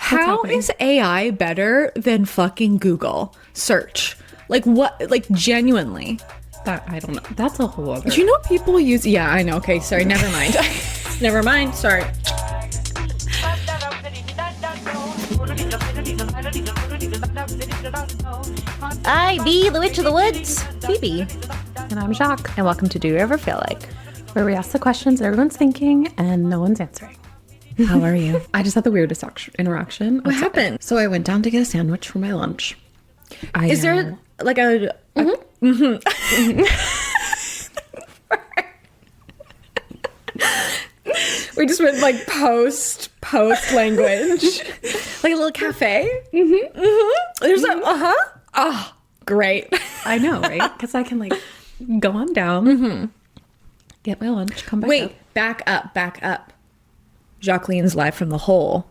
How is AI better than fucking Google search? Like what? Like genuinely. That I don't know. That's a whole other. Do you know people use? Yeah, I know. Okay, sorry. Never mind. Never mind. Sorry. I be the witch of the woods, Phoebe. And I'm Jacque, and welcome to Do You Ever Feel Like, where we ask the questions everyone's thinking and no one's answering. How are you? I just had the weirdest interaction. What happened? So I went down to get a sandwich for my lunch. Is there like a? We just went like post language, like a little cafe. There's a great. I know, right? Because I can like go on down, get my lunch, come back. Wait, up. back up. Jacqueline's live from the hole.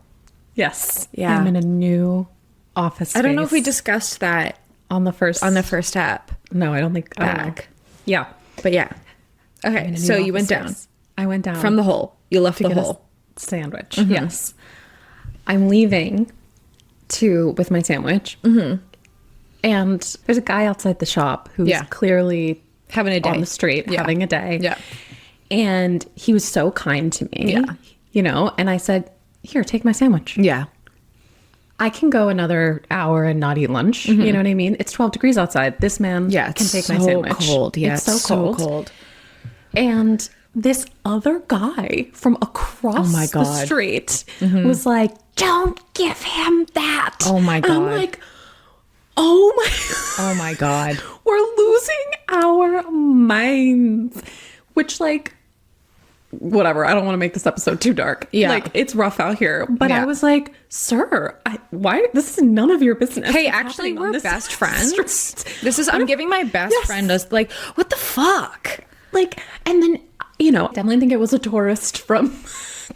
Yes. Yeah. I'm in a new office space. I don't know if we discussed that on the first app. No, I don't think I don't know. Back. Yeah. But yeah. Okay, so you went down. I went down from the hole. You left the hole. Sandwich. Yes. I'm leaving with my sandwich. And there's a guy outside the shop who's clearly having a day on the street, having a day. Yeah. And he was so kind to me. Yeah. You know, and I said, "Here, take my sandwich." Yeah. I can go another hour and not eat lunch. You know what I mean? It's 12 degrees outside. This man can take my sandwich. Cold. Yeah, it's so cold. And this other guy from across the street was like, "Don't give him that." Oh my God. And I'm like, oh my God. We're losing our minds. Which, like, whatever. I don't want to make this episode too dark. Yeah. Like, it's rough out here. But I was like, "Sir, why? This is none of your business." Hey, actually, we're best friends. I'm giving my best friend us, like, what the fuck? Like, and then, you know, definitely think it was a tourist from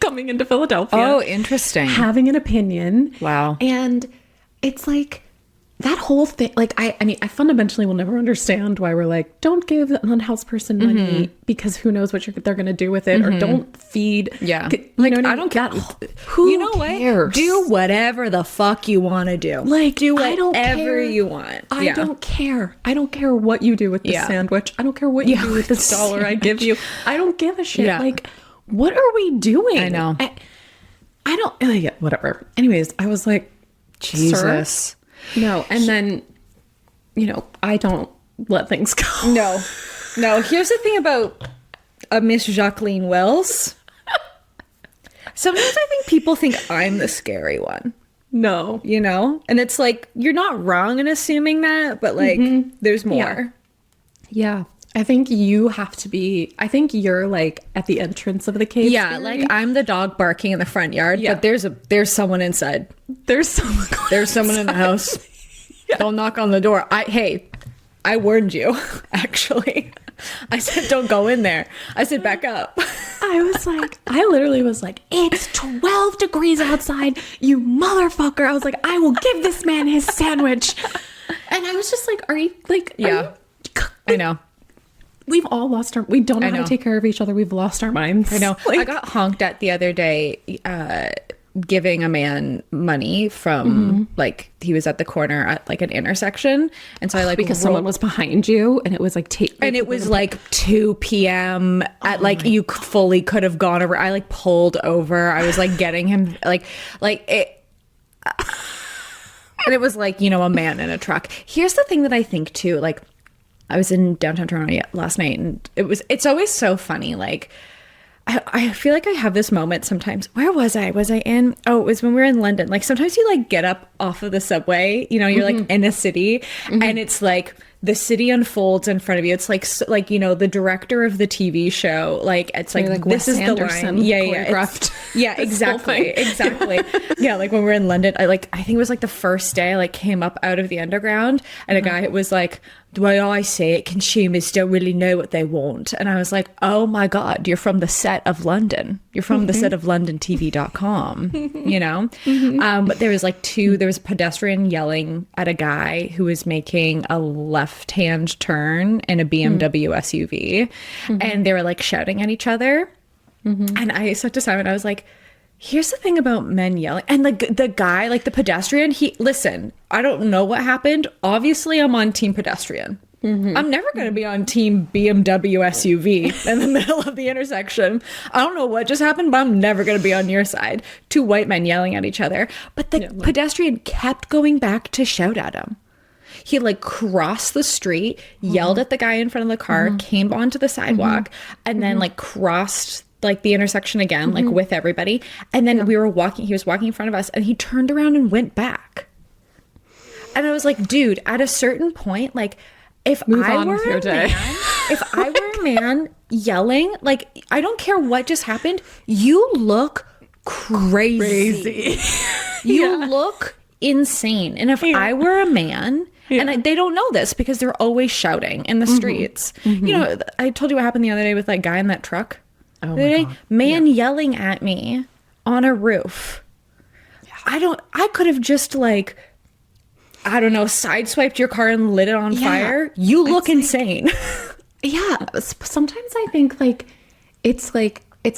coming into Philadelphia. Oh, interesting. Having an opinion. Wow. And it's like, that whole thing, like, I mean, I fundamentally will never understand why we're like, don't give an unhoused person money because who knows what they're going to do with it, or don't feed. Yeah. Like, I don't care. Who you know cares? What? Do whatever the fuck you want to do. Like, do I don't whatever care. you want. I don't care. I don't care what you do with this sandwich. I don't care what you do with this dollar I give you. I don't give a shit. Yeah. Like, what are we doing? I know. I don't, whatever. Anyways, I was like, Jesus. Sir? No. And then, you know, I don't let things go. No. Here's the thing about Miss Jacqueline Wells. Sometimes I think people think I'm the scary one. No. You know? And it's like, you're not wrong in assuming that, but like, there's more. Yeah. I think you have to be, I think you're like at the entrance of the cave. Yeah, like I'm the dog barking in the front yard, but there's someone inside. There's someone in the house. Don't knock on the door. I warned you, actually. I said, don't go in there. I said, back up. I literally was like, "It's 12 degrees outside, you motherfucker." I was like, "I will give this man his sandwich." And I was just like, "Are you like, yeah, I know. We've all lost we don't know how to take care of each other. We've lost our minds." I know. Like, I got honked at the other day, giving a man money from like, he was at the corner at like an intersection, and so I like, because someone was behind you, and it was like and it was like 2 p.m. at like, you fully could have gone over. I like pulled over. I was like getting him like it. And it was like, you know, a man in a truck. Here's the thing that I think too, like, I was in downtown Toronto last night, and it's always so funny. Like, I feel like I have this moment sometimes. Where was I? Was I in? Oh, it was when we were in London. Like, sometimes you like get up off of the subway, you know, you're like in a city, and it's like the city unfolds in front of you. It's like, you know, the director of the TV show, like, it's like this Wes is Anderson the line. Yeah, exactly. Yeah, like when we were in London, I think it was like the first day I like came up out of the underground, and a guy was like, "The way I see it, consumers don't really know what they want." And I was like, "Oh my God, you're from the set of London. You're from the set of LondonTV.com, you know?" But there was a pedestrian yelling at a guy who was making a left-hand turn in a BMW SUV. And they were like shouting at each other. And I said to Simon, I was like, Here's the thing about men yelling, and like the guy, like the pedestrian, listen, I don't know what happened. Obviously, I'm on team pedestrian. I'm never going to be on team BMW SUV in the middle of the intersection. I don't know what just happened, but I'm never going to be on your side. Two white men yelling at each other. But the pedestrian kept going back to shout at him. He like crossed the street, yelled at the guy in front of the car, came onto the sidewalk, and then like crossed like the intersection again, like with everybody. And then he was walking in front of us, and he turned around and went back. And I was like, dude, at a certain point, like if I were a man yelling, like I don't care what just happened, you look crazy. You look insane. And if I were a man, and they don't know this because they're always shouting in the streets. You know, I told you what happened the other day with that guy in that truck. Oh my God. Man yelling at me on a roof. I could have just like, I don't know, sideswiped your car and lit it on fire. You look insane. Yeah. Sometimes I think like, it's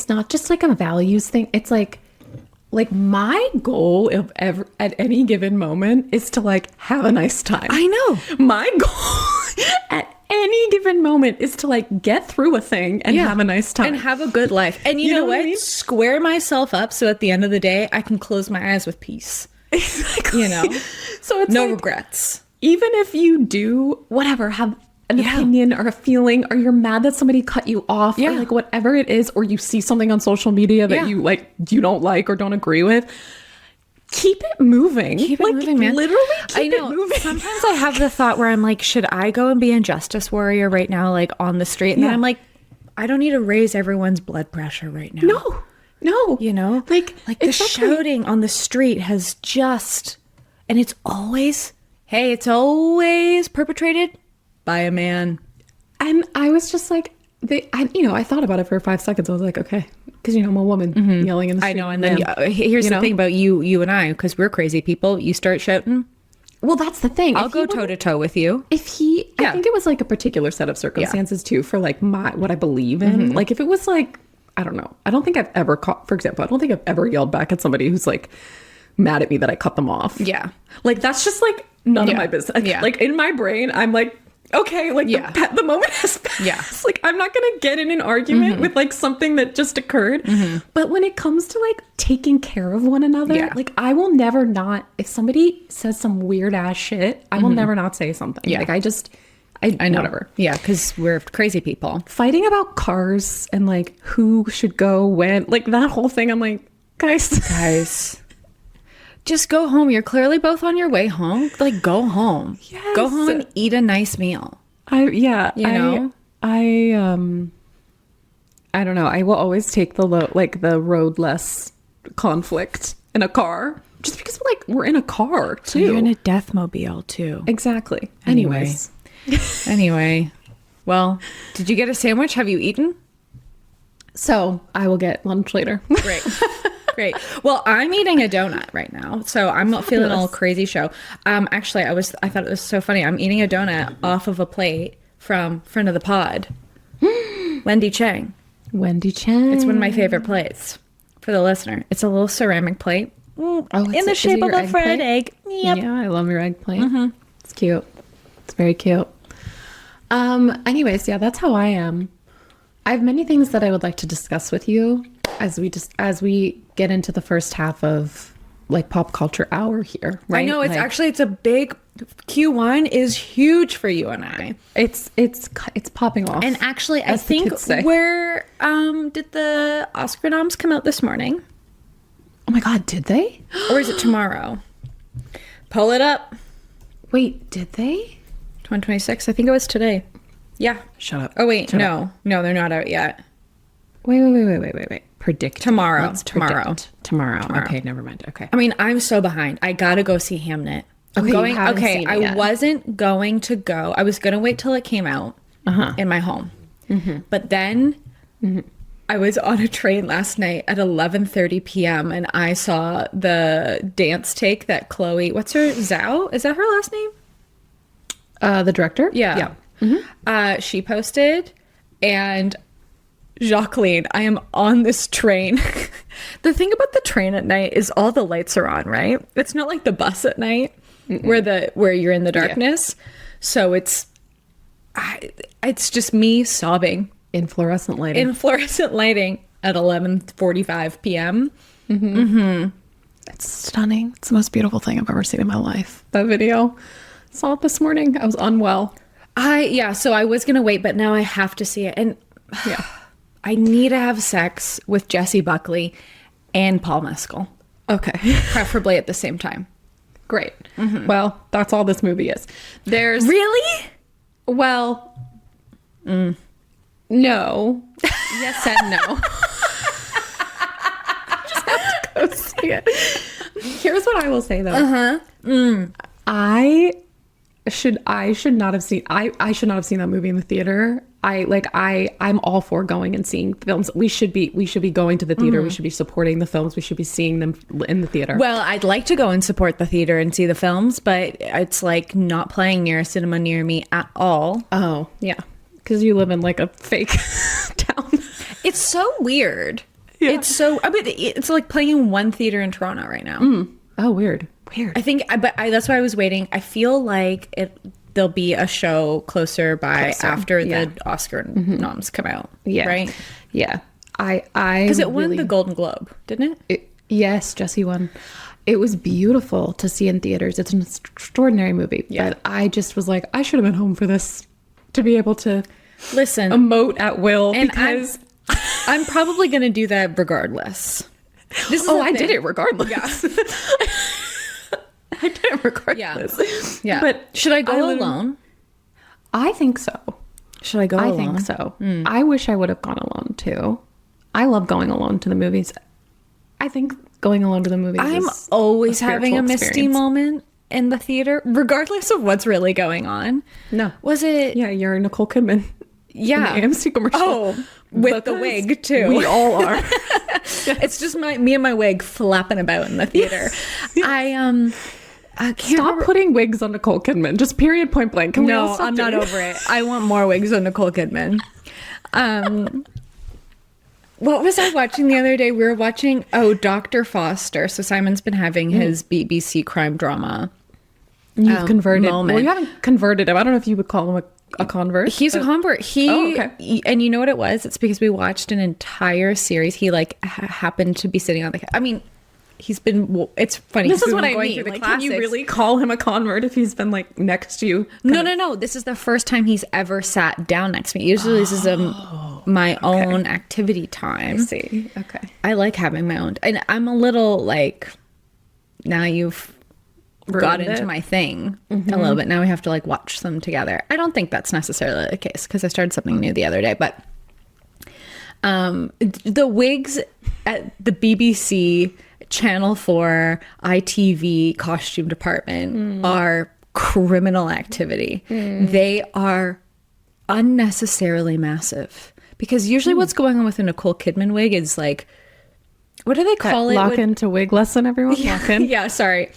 not just like a values thing. It's like my goal of at any given moment is to like have a nice time. I know. My goal at any given moment is to like get through a thing and have a nice time and have a good life. And you know what? I mean? Square myself up so at the end of the day I can close my eyes with peace. Exactly. You know? So it's no like, regrets. Even if you do whatever, have an opinion or a feeling, or you're mad that somebody cut you off, or like whatever it is, or you see something on social media that you don't like or don't agree with, keep it moving. Keep it moving, man. Literally keep it moving. Sometimes I have the thought where I'm like, should I go and be a justice warrior right now, like on the street? And then I'm like, I don't need to raise everyone's blood pressure right now. No. You know? Like the shouting on the street has just, and it's always perpetrated by a man. And I was just like, I thought about it for 5 seconds. I was like, okay, because I'm a woman yelling in the street. I know, and then here's the thing about you and I, because we're crazy people. You start shouting. Well, that's the thing. I'll go toe to toe with you. I think it was like a particular set of circumstances too for like what I believe in. Like if it was like, I don't know. I don't think I've ever for example, I don't think I've ever yelled back at somebody who's like mad at me that I cut them off. Yeah. Like that's just like none of my business. Yeah. Like in my brain, I'm like, okay, like the moment has passed. Yeah. Like I'm not going to get in an argument with like something that just occurred. But when it comes to like taking care of one another, like I will never not, if somebody says some weird ass shit, I will never not say something. Yeah. Like I know. Whatever. Yeah, because we're crazy people. Fighting about cars and like who should go when, like that whole thing. I'm like, guys, just go home. You're clearly both on your way home. Like, go home. Yes. Go home and eat a nice meal. I don't know. I will always take the roadless conflict in a car, just because we're in a car too. You're in a deathmobile too. Exactly. Anyways. Anyway, well, did you get a sandwich? Have you eaten? So I will get lunch later. Great. Well, I'm eating a donut right now, so I'm not feeling all crazy show. Actually, I thought it was so funny. I'm eating a donut off of a plate from friend of the pod, Wendy Chang. It's one of my favorite plates for the listener. It's a little ceramic plate in the shape of a fried egg. Yep. Yeah, I love your egg plate. It's cute. It's very cute. Anyways, yeah, that's how I am. I have many things that I would like to discuss with you as we get into the first half of like pop culture hour here. Right? I know it's a big Q1 is huge for you and I. It's popping off. And actually, I think where did the Oscar noms come out this morning? Oh my God, did they? Or is it tomorrow? Pull it up. Wait, did they? 2026. I think it was today. Yeah. Shut up. Oh wait, no, they're not out yet. Wait. Predict tomorrow. Let's tomorrow. Okay, never mind. Okay. I mean, I'm so behind. I gotta go see Hamnet. I wasn't going to go. I was gonna wait till it came out in my home. But then I was on a train last night at 11:30 p.m. and I saw the dance take that Chloe, what's her, Zhao? Is that her last name? The director? Yeah. She posted, and Jacqueline, I am on this train. The thing about the train at night is all the lights are on, right? It's not like the bus at night where you're in the darkness. Yeah. So it's just me sobbing in fluorescent lighting. At 11:45 p.m. It's stunning. It's the most beautiful thing I've ever seen in my life. That video. I saw it this morning. I was unwell. So I was gonna wait, but now I have to see it. And I need to have sex with Jessie Buckley and Paul Mescal. Okay. Preferably at the same time. Great. Well, that's all this movie is. There's Really? Well, no. Yes and no. Just have to go see it. Here's what I will say though. I should not have seen that movie in the theater. I'm all for going and seeing films. We should be going to the theater. We should be supporting the films. We should be seeing them in the theater. Well, I'd like to go and support the theater and see the films, but it's like not playing near a cinema near me at all. Oh, yeah. Because you live in like a fake town. It's so weird. Yeah. It's like playing in one theater in Toronto right now. Oh, weird. I think, that's why I was waiting. I feel like there'll be a show closer after the Oscar noms come out. Yeah. Right? Yeah. Because it won the Golden Globe, didn't it? Yes, Jessie won. It was beautiful to see in theaters. It's an extraordinary movie. Yeah. But I just was like, I should have been home for this to be able to emote at will. And because I'm probably going to do that regardless. I did it regardless. Yeah. I did it regardless. Yeah. But should I go alone? I think so. Should I go alone? I think so. I wish I would have gone alone too. I love going alone to the movies. I think going alone to the movies I'm always having a misty moment in the theater, regardless of what's really going on. No. Was it? Yeah, you're Nicole Kidman. Yeah. In the AMC commercial. Oh, with the wig too. We all are. It's just me and my wig flapping about in the theater. I can't Stop putting wigs on Nicole Kidman. Just period, point blank. I'm not over it. I want more wigs on Nicole Kidman. What was I watching the other day? We were watching Dr. Foster. So Simon's been having his BBC crime drama. You've converted. Moment. Well, you haven't converted him. I don't know if you would call him a convert. He's a convert. And you know what it was? It's because we watched an entire series. He happened to be sitting on the. I mean, he's been. It's funny. This is what I mean. Like, can you really call him a convert if he's been like next to you? No. This is the first time he's ever sat down next to me. Usually, this is my own activity time. I see. Okay. I like having my own, and I'm a little like. Now you've got into my thing a little bit. Now we have to watch them together. I don't think that's necessarily the case because I started something new the other day, but the wigs at the BBC Channel 4 ITV costume department are criminal activity. They are unnecessarily massive because usually what's going on with a Nicole Kidman wig is what do they call it? Lock into wig lesson, everyone. Lock in. Yeah, sorry.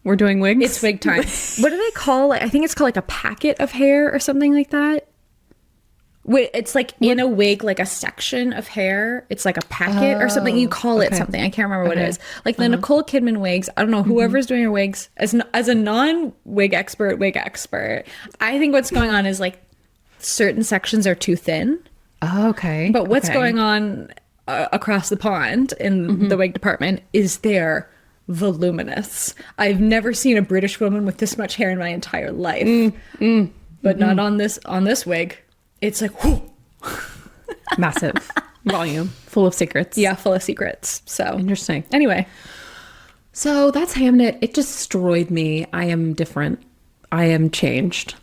We're doing wigs. It's wig time. What do they call it? I think it's called a packet of hair or something like that. It's in a wig, a section of hair. It's like a packet or something. You call it something. I can't remember what it is. The Nicole Kidman wigs. I don't know. Whoever's doing her wigs, as a non-wig expert, I think what's going on is certain sections are too thin. Oh, okay. But what's going on across the pond in the wig department is they're voluminous. I've never seen a British woman with this much hair in my entire life. But not on this wig. It's whoo. Massive volume, full of secrets. Yeah, full of secrets. So interesting. Anyway, so that's Hamnet. It destroyed me. I am different. I am changed.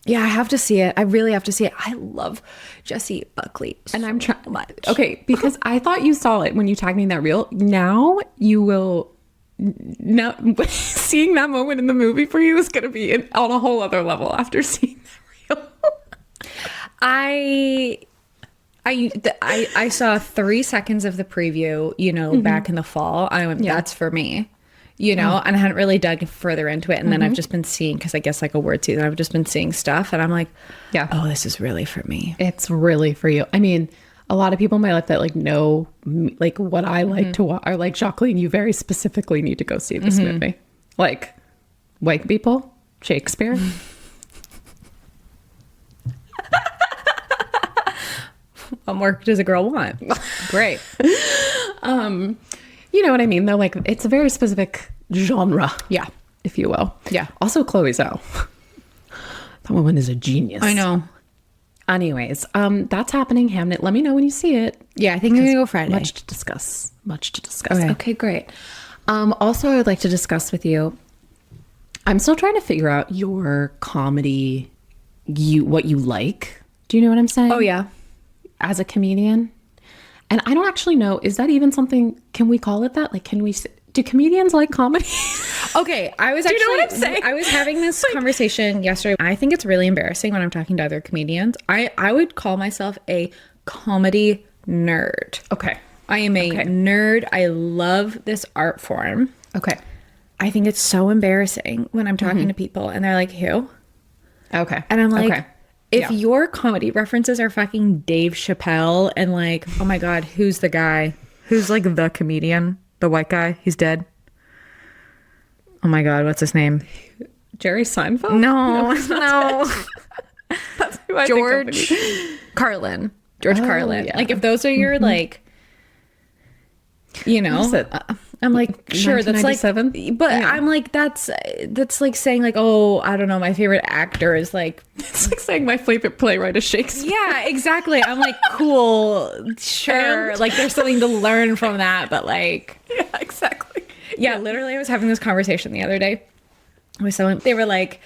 Yeah, I have to see it. I really have to see it. I love Jessie Buckley and I'm trying much. Okay, because I thought you saw it when you tagged me in that reel. Now you will. Now seeing that moment in the movie for you is going to be on a whole other level after seeing that reel. I saw 3 seconds of the preview, back in the fall. I went, that's for me, and I hadn't really dug further into it. And then I've just been seeing, because I guess a word season, I've just been seeing stuff and I'm like, oh, this is really for me. It's really for you. I mean, a lot of people in my life that like know like what I like to watch are like, Jacqueline, you very specifically need to go see this movie. Like white people, Shakespeare. What more does a girl want? Great. You know what I mean though? Like it's a very specific genre. Yeah. If you will. Yeah. Also Chloe Zhao. That woman is a genius. I know. Anyways, that's happening, Hamnet. Let me know when you see it. Yeah, I think I'm gonna go Friday. Much to discuss. Okay. Okay, great. Also, I would like to discuss with you. I'm still trying to figure out your comedy, what you like. Do you know what I'm saying? Oh yeah. As a comedian, and I don't actually know. Is that even something? Can we call it that? Like, do comedians like comedy? Okay, I was Do actually, you know what I'm saying? I was having this conversation yesterday. I think it's really embarrassing when I'm talking to other comedians. I would call myself a comedy nerd. Okay. I am a nerd. I love this art form. Okay. I think it's so embarrassing when I'm talking to people and they're like, who? Okay. And I'm like, okay. if your comedy references are fucking Dave Chappelle and like, oh my God, who's the guy? Who's like the comedian? The white guy? He's dead. Oh my God, what's his name? Jerry Seinfeld? No. That's who I George think of. Carlin. George Carlin. yeah. Like if those are your like, you know, What is it? I'm like, sure, that's like, 1997? but Yeah. I'm like, that's like saying like, oh, I don't know, my favorite actor is like, It's like saying my favorite playwright is Shakespeare. yeah, exactly. I'm like, cool, sure. And- Like there's something to learn from that, but like, Yeah, exactly. yeah, literally I was having this conversation the other day with someone. They were like,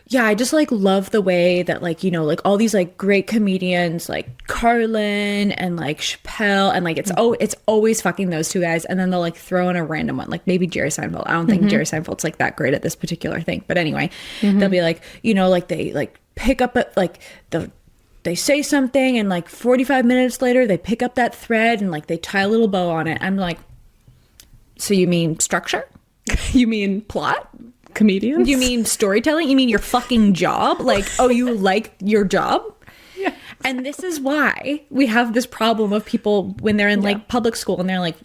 yeah, I just like love the way that like, you know, like all these like great comedians like Carlin and like Chappelle and like it's always fucking those two guys, and then they'll like throw in a random one like maybe Jerry Seinfeld. I don't think Jerry Seinfeld's like that great at this particular thing, but anyway, they'll be like, you know, like they like pick up at like they say something and like 45 minutes later they pick up that thread and like they tie a little bow on it. I'm like, so you mean structure? You mean plot? Comedians? You mean storytelling? You mean your fucking job? Like, oh, you like your job? Yeah. And this is why we have this problem of people when they're in like public school and they're like,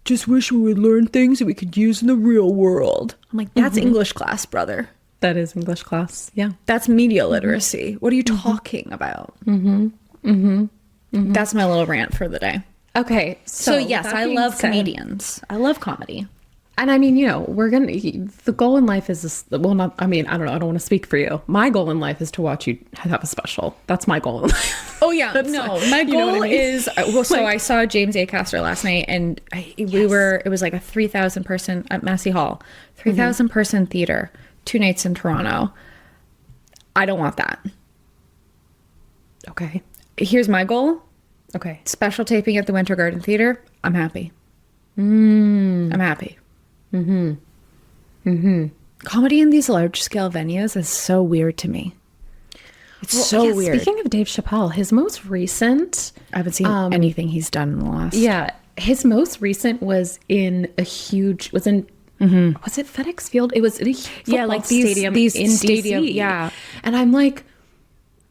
just wish we would learn things that we could use in the real world. I'm like, that's English class, brother. That is English class. Yeah. That's media literacy. What are you talking about? That's my little rant for the day. Okay. So yes, that I being love said- comedians. I love comedy. And I mean, you know, the goal in life is this, well, not, I mean, I don't know. I don't want to speak for you. My goal in life is to watch you have a special. That's my goal in life. Oh yeah, That's no. like- My you know goal what I mean? is well. So I saw James Acaster last night, and it was like a 3,000 person at Massey Hall, 3,000 person theater, 2 nights in Toronto. I don't want that. Okay. Here's my goal: Okay. special taping at the Winter Garden Theater. I'm happy. I'm happy. Comedy in these large scale venues is so weird to me. It's so Yeah, weird. Speaking of Dave Chappelle, his most recent, I haven't seen anything he's done in the last. yeah, his most recent was in a huge, was it FedEx Field? It was in a football like these stadium in stadium, DC. yeah. And I'm like,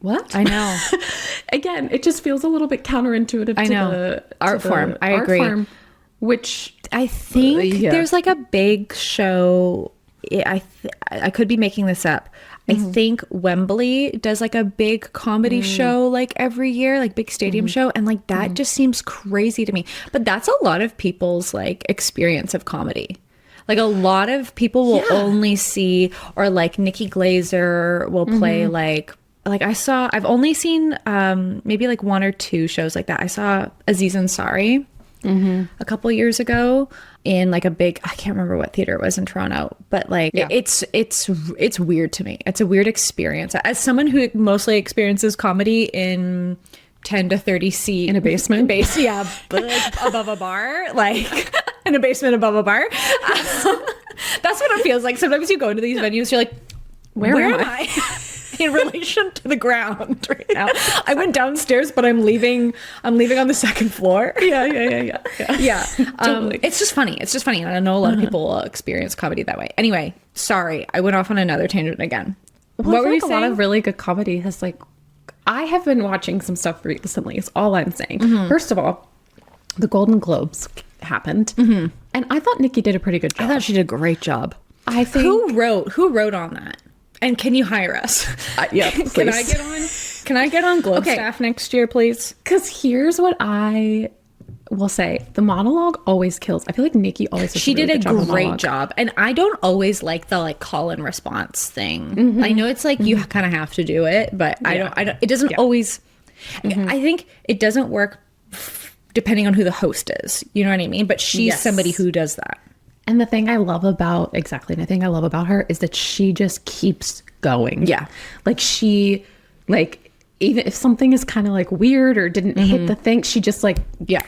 what? I know. Again, it just feels a little bit counterintuitive I to know. the Art to form. the I art agree. form, which I think Yeah. there's like a big show. I could be making this up. I think Wembley does like a big comedy show like every year, like big stadium show, and like that just seems crazy to me. But that's a lot of people's like experience of comedy. Like a lot of people will only see, or like Nikki Glazer will play like I've only seen maybe like 1 or 2 shows like that. I saw Aziz Ansari a couple years ago in like a big, I can't remember what theater it was in Toronto, but like it's weird to me. It's a weird experience. As someone who mostly experiences comedy in 10 to 30 seat in a basement. yeah, but like above a bar, like in a basement above a bar. That's what it feels like. Sometimes you go into these venues, you're like, where am I? In relation to the ground right now. I went downstairs, but I'm leaving on the 2nd floor. Yeah. Totally. It's just funny. And I know a lot of people will experience comedy that way. Anyway, sorry. I went off on another tangent again. Well, What I were feel you like a lot saying? of really good comedy has like, I have been watching some stuff recently, is all I'm saying. First of all, the Golden Globes happened. And I thought Nikki did a pretty good job. I thought she did a great job. I think... Who wrote on that? And can you hire us? Yeah, Can I get on Globe staff next year, please? Because here's what I will say. The monologue always kills. I feel like Nikki always does She did a good great job. And I don't always like the like call and response thing. I know it's like you kind of have to do it, but I don't it doesn't always I think it doesn't work depending on who the host is. You know what I mean? But she's somebody who does that. And the thing I love about her is that she just keeps going. Yeah. Like she, like, even if something is kind of like weird or didn't hit the thing, she just like,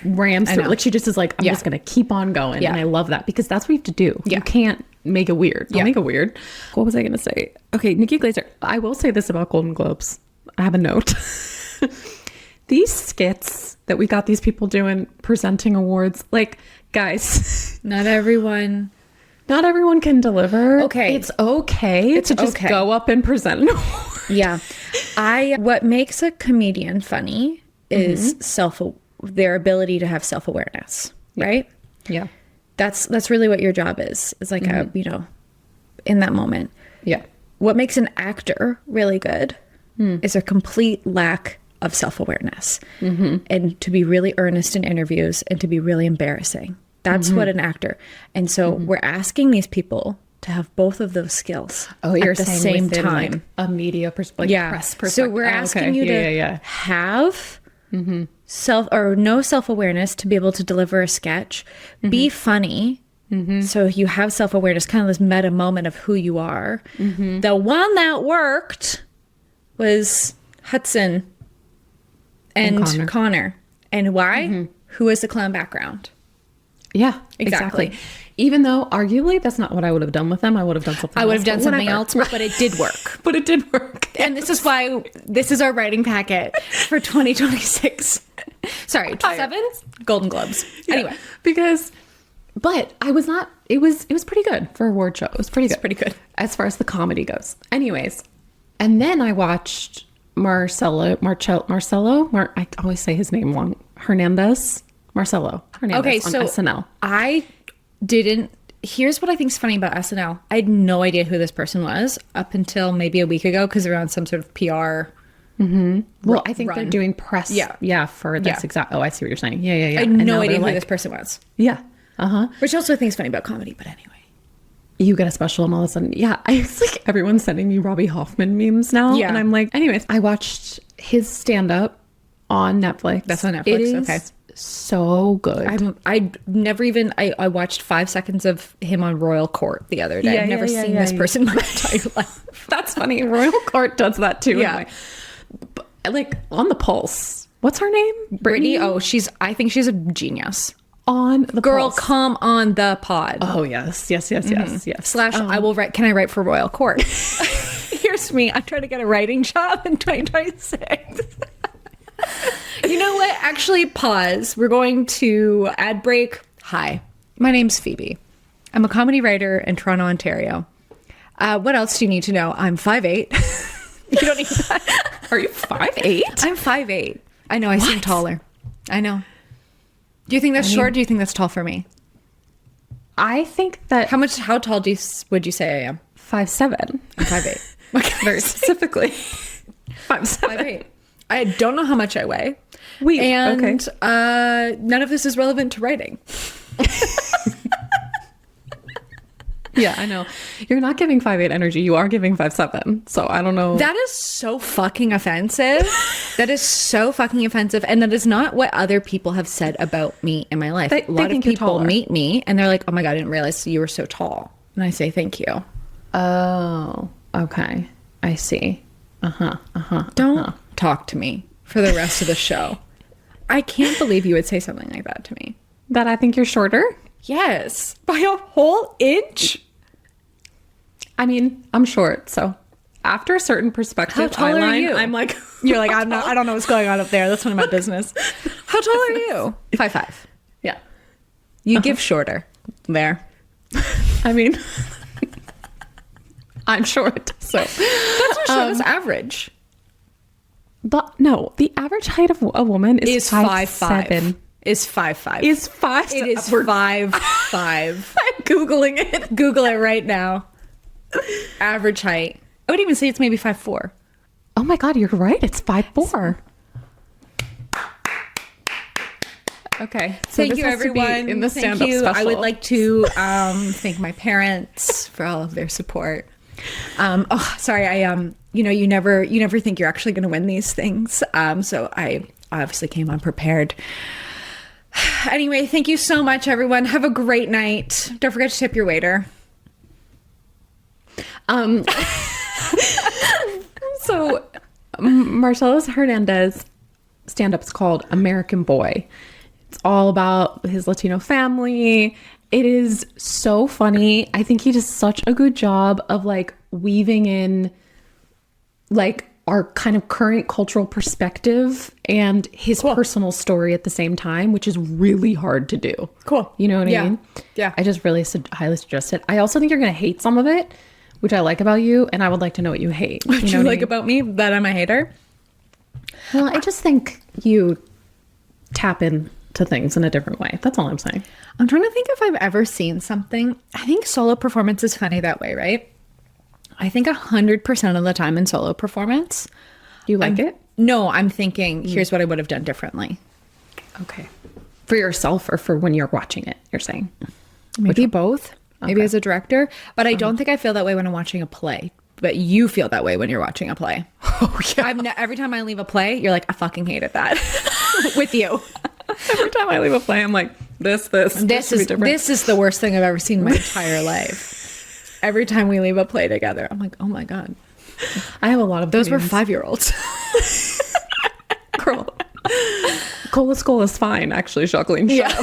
rams through. Like she just is like, I'm just going to keep on going. And I love that because that's what you have to do. You can't make it weird. Don't make it weird. What was I going to say? Okay. Nikki Glaser. I will say this about Golden Globes. I have a note. These skits that we got these people doing, presenting awards, like, guys, Not everyone can deliver. Okay. It's okay to just go up and present an award. Yeah. What makes a comedian funny is their ability to have self-awareness, right? Yeah. That's really what your job is. It's like a, in that moment. Yeah. What makes an actor really good is a complete lack of self-awareness and to be really earnest in interviews and to be really embarrassing. That's what an actor. And so we're asking these people to have both of those skills Oh, you're at the saying same within, time. like, a media press perspective. So we're asking you to have no self-awareness to be able to deliver a sketch, be funny. So you have self-awareness, kind of this meta moment of who you are. The one that worked was Hudson and Connor. And why? Who has the clown background? Yeah, exactly. Even though arguably that's not what I would have done with them. I would have done something else. I would have done something else, but it did work. But it did work. And this is why this is our writing packet for 2026. Sorry, 7 Golden Globes. Anyway, but I was not. It was pretty good for a award show. It was pretty good. It's pretty good as far as the comedy goes. Anyways, and then I watched Marcelo. I always say his name wrong. Marcelo Hernandez on SNL. I didn't. Here's what I think is funny about SNL. I had no idea who this person was up until maybe a week ago because they're on some sort of PR. Well, I think they're doing press. For this exact. Oh, I see what you're saying. Yeah. I had no idea who this person was. Yeah. Which also I think is funny about comedy, but anyway. You get a special and all of a sudden, it's like everyone's sending me Robbie Hoffman memes now. Yeah. And I'm like, anyways, I watched his stand-up on Netflix. That's on Netflix, it is okay. So good. I watched 5 seconds of him on Royal Court the other day. I've never seen this person in my entire life. That's funny. Royal Court does that too. Yeah. But, like on the Pulse. What's her name? Brittany. Oh, I think she's a genius. On the Girl, Pulse. come on the pod. Oh yes. Yes. I will write. Can I write for Royal Court? Here's me. I'm trying to get a writing job in 2026. You know what? Actually, pause. We're going to ad break. Hi, my name's Phoebe. I'm a comedy writer in Toronto, Ontario. What else do you need to know? I'm 5'8". You don't need that. Are you 5'8"? I'm 5'8". I know. I seem taller. I know. Do you think that's short? Or do you think that's tall for me? I think that. How tall would you say I am? 5'7". I'm 5'8". Okay. Very specifically. 5'8". I don't know how much I weigh. None of this is relevant to writing. Yeah, I know. You're not giving 5'8" energy. You are giving 5'7". So I don't know. That is so fucking offensive. That is so fucking offensive. And that is not what other people have said about me in my life. A lot of people meet me and they're like, oh my God, I didn't realize you were so tall. And I say, thank you. Oh, okay. I see. Don't talk to me for the rest of the show. I can't believe you would say something like that to me. That I think you're shorter? Yes. By a whole inch? I mean, I'm short, so after a certain perspective, how tall are you? I'm like, you're like, I don't know what's going on up there. That's none of my business. How tall are you? 5'5". Yeah. You give shorter there. I mean, I'm short, so that's what short is average. The average height of a woman is 5'7". Is 5'5". Is 5. It is 5'5". I'm Googling it. Google it right now. Average height. I would even say it's maybe 5'4". Oh my God, you're right. It's 5'4". Okay. So Thank this you, has to be everyone. in the Thank stand-up you. special. I would like to thank my parents for all of their support. Sorry. You never think you're actually going to win these things. So I obviously came unprepared. Anyway, thank you so much, everyone. Have a great night. Don't forget to tip your waiter. So Marcellus Hernandez stand-up is called American Boy. It's all about his Latino family. It is so funny. I think he does such a good job of like weaving in like our kind of current cultural perspective and his personal story at the same time, which is really hard to do. Cool. You know what I mean? Yeah. I just really highly suggest it. I also think you're going to hate some of it, which I like about you, and I would like to know what you hate. What you you know like about me? That I'm a hater? Well, I just think you tap into things in a different way. That's all I'm saying. I'm trying to think if I've ever seen something. I think solo performance is funny that way, right? I think 100% of the time in solo performance. You like it? No, I'm thinking, here's what I would have done differently. Okay. For yourself or for when you're watching it, you're saying? Maybe both. Maybe as a director. But I don't think I feel that way when I'm watching a play. But you feel that way when you're watching a play. Oh, yeah. Every time I leave a play, you're like, I fucking hated that. With you. Every time I leave a play, I'm like, this should be different. This is the worst thing I've ever seen in my entire life. Every time we leave a play together, I'm like, oh my God. I have a lot of Those were dreams. 5-year-olds. Girl. Cola Skull is fine, actually, Jacqueline. Yeah.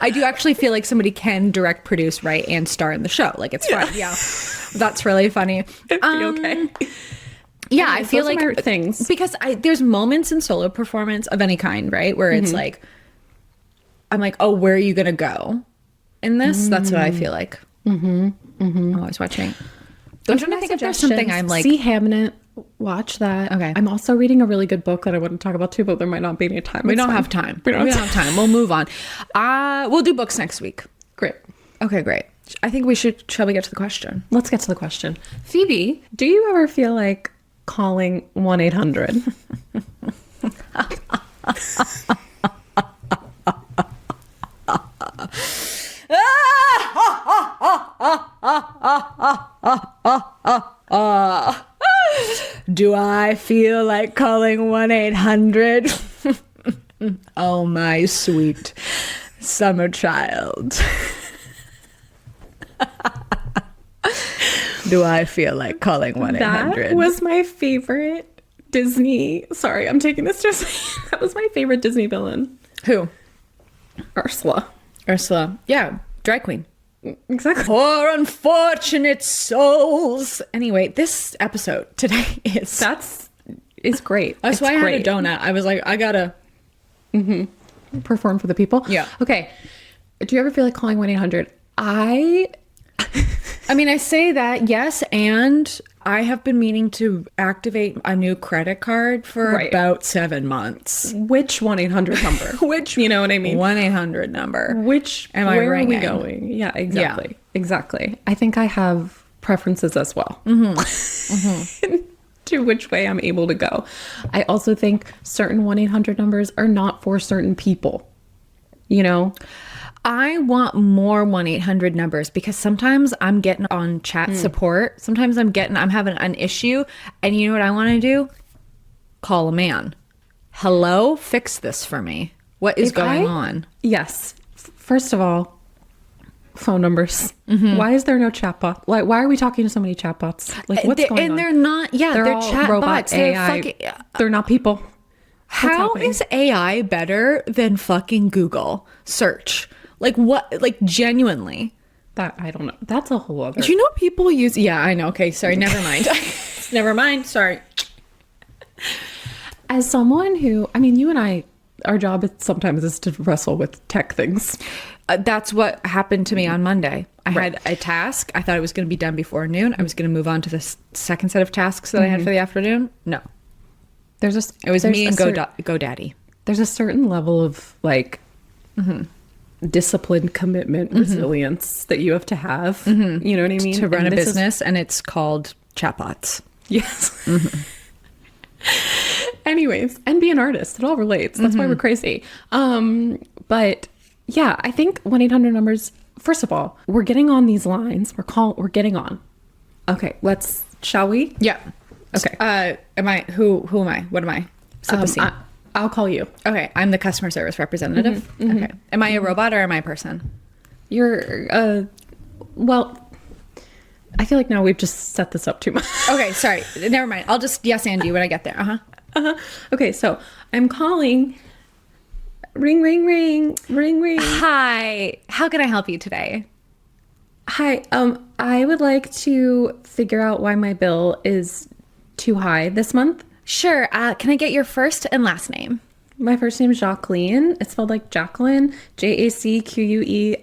I do actually feel like somebody can direct, produce, write, and star in the show. Like, it's fun. Yeah. That's really funny. It'd be okay. Yeah, Anyways, I feel those are like my things. Because there's moments in solo performance of any kind, right? Where it's like, I'm like, oh, where are you going to go in this? That's what I feel like. I'm always watching. I'm trying to think if there's something I'm like. See Hamnet. Watch that. Okay. I'm also reading a really good book that I wouldn't talk about too, but there might not be any time. We don't have time. We don't have time. We'll move on. We'll do books next week. Great. Okay, great. I think shall we get to the question? Let's get to the question. Phoebe, do you ever feel like calling 1-800? Do I feel like calling 1-800? Oh, my sweet summer child. Do I feel like calling 1-800? That was my favorite Disney. Sorry, I'm taking this to that was my favorite Disney villain. Who? Ursula. Yeah, drag queen. Exactly. Poor unfortunate souls. Anyway, this episode today is great. That's why I had a donut. I was like, I gotta perform for the people. Yeah. Okay. Do you ever feel like calling 1-800? I mean, I say that, yes, and I have been meaning to activate a new credit card for about 7 months. Which 1-800 number? Which, you know what I mean? 1-800 number. Which, am I where ringing? are we going? Yeah, exactly. Yeah. Exactly. I think I have preferences as well. To which way I'm able to go. I also think certain 1-800 numbers are not for certain people. You know? I want more 1-800 numbers because sometimes I'm getting on chat support. Sometimes I'm having an issue. And you know what I want to do? Call a man. Hello? Fix this for me. What is going on? Yes. First of all, phone numbers. Why is there no chatbot? Why are we talking to so many chatbots? Like, what's going on? And they're not, they're chatbots. They're not people. How is AI better than fucking Google search? Like what? Like genuinely? That I don't know. That's a whole other. Do you know people use? Yeah, I know. Okay, sorry. Never mind. Never mind. Sorry. As someone who, I mean, you and I, our job sometimes is to wrestle with tech things. That's what happened to me on Monday. I had a task. I thought it was going to be done before noon. I was going to move on to the second set of tasks that I had for the afternoon. No. It was me and GoDaddy. There's a certain level of like discipline, commitment, resilience that you have to have. You know what I mean? To run a business, and it's called Chatbots. Yes. Anyways, and be an artist. It all relates. That's why we're crazy. But yeah, I think 1-800 numbers, first of all, we're getting on these lines. We're getting on. Okay, shall we? Yeah. Okay. Who am I? What am I? Set the scene. I'll call you. Okay, I'm the customer service representative. Okay. Am I a robot or am I a person? You're, well, I feel like now we've just set this up too much. Okay, sorry. Never mind. I'll just yes and you when I get there. Okay, so I'm calling. Ring, ring, ring, ring, ring. Hi. How can I help you today? Hi. I would like to figure out why my bill is too high this month. Sure. Can I get your first and last name? My first name is Jacqueline. It's spelled like Jacqueline, Jacqueline.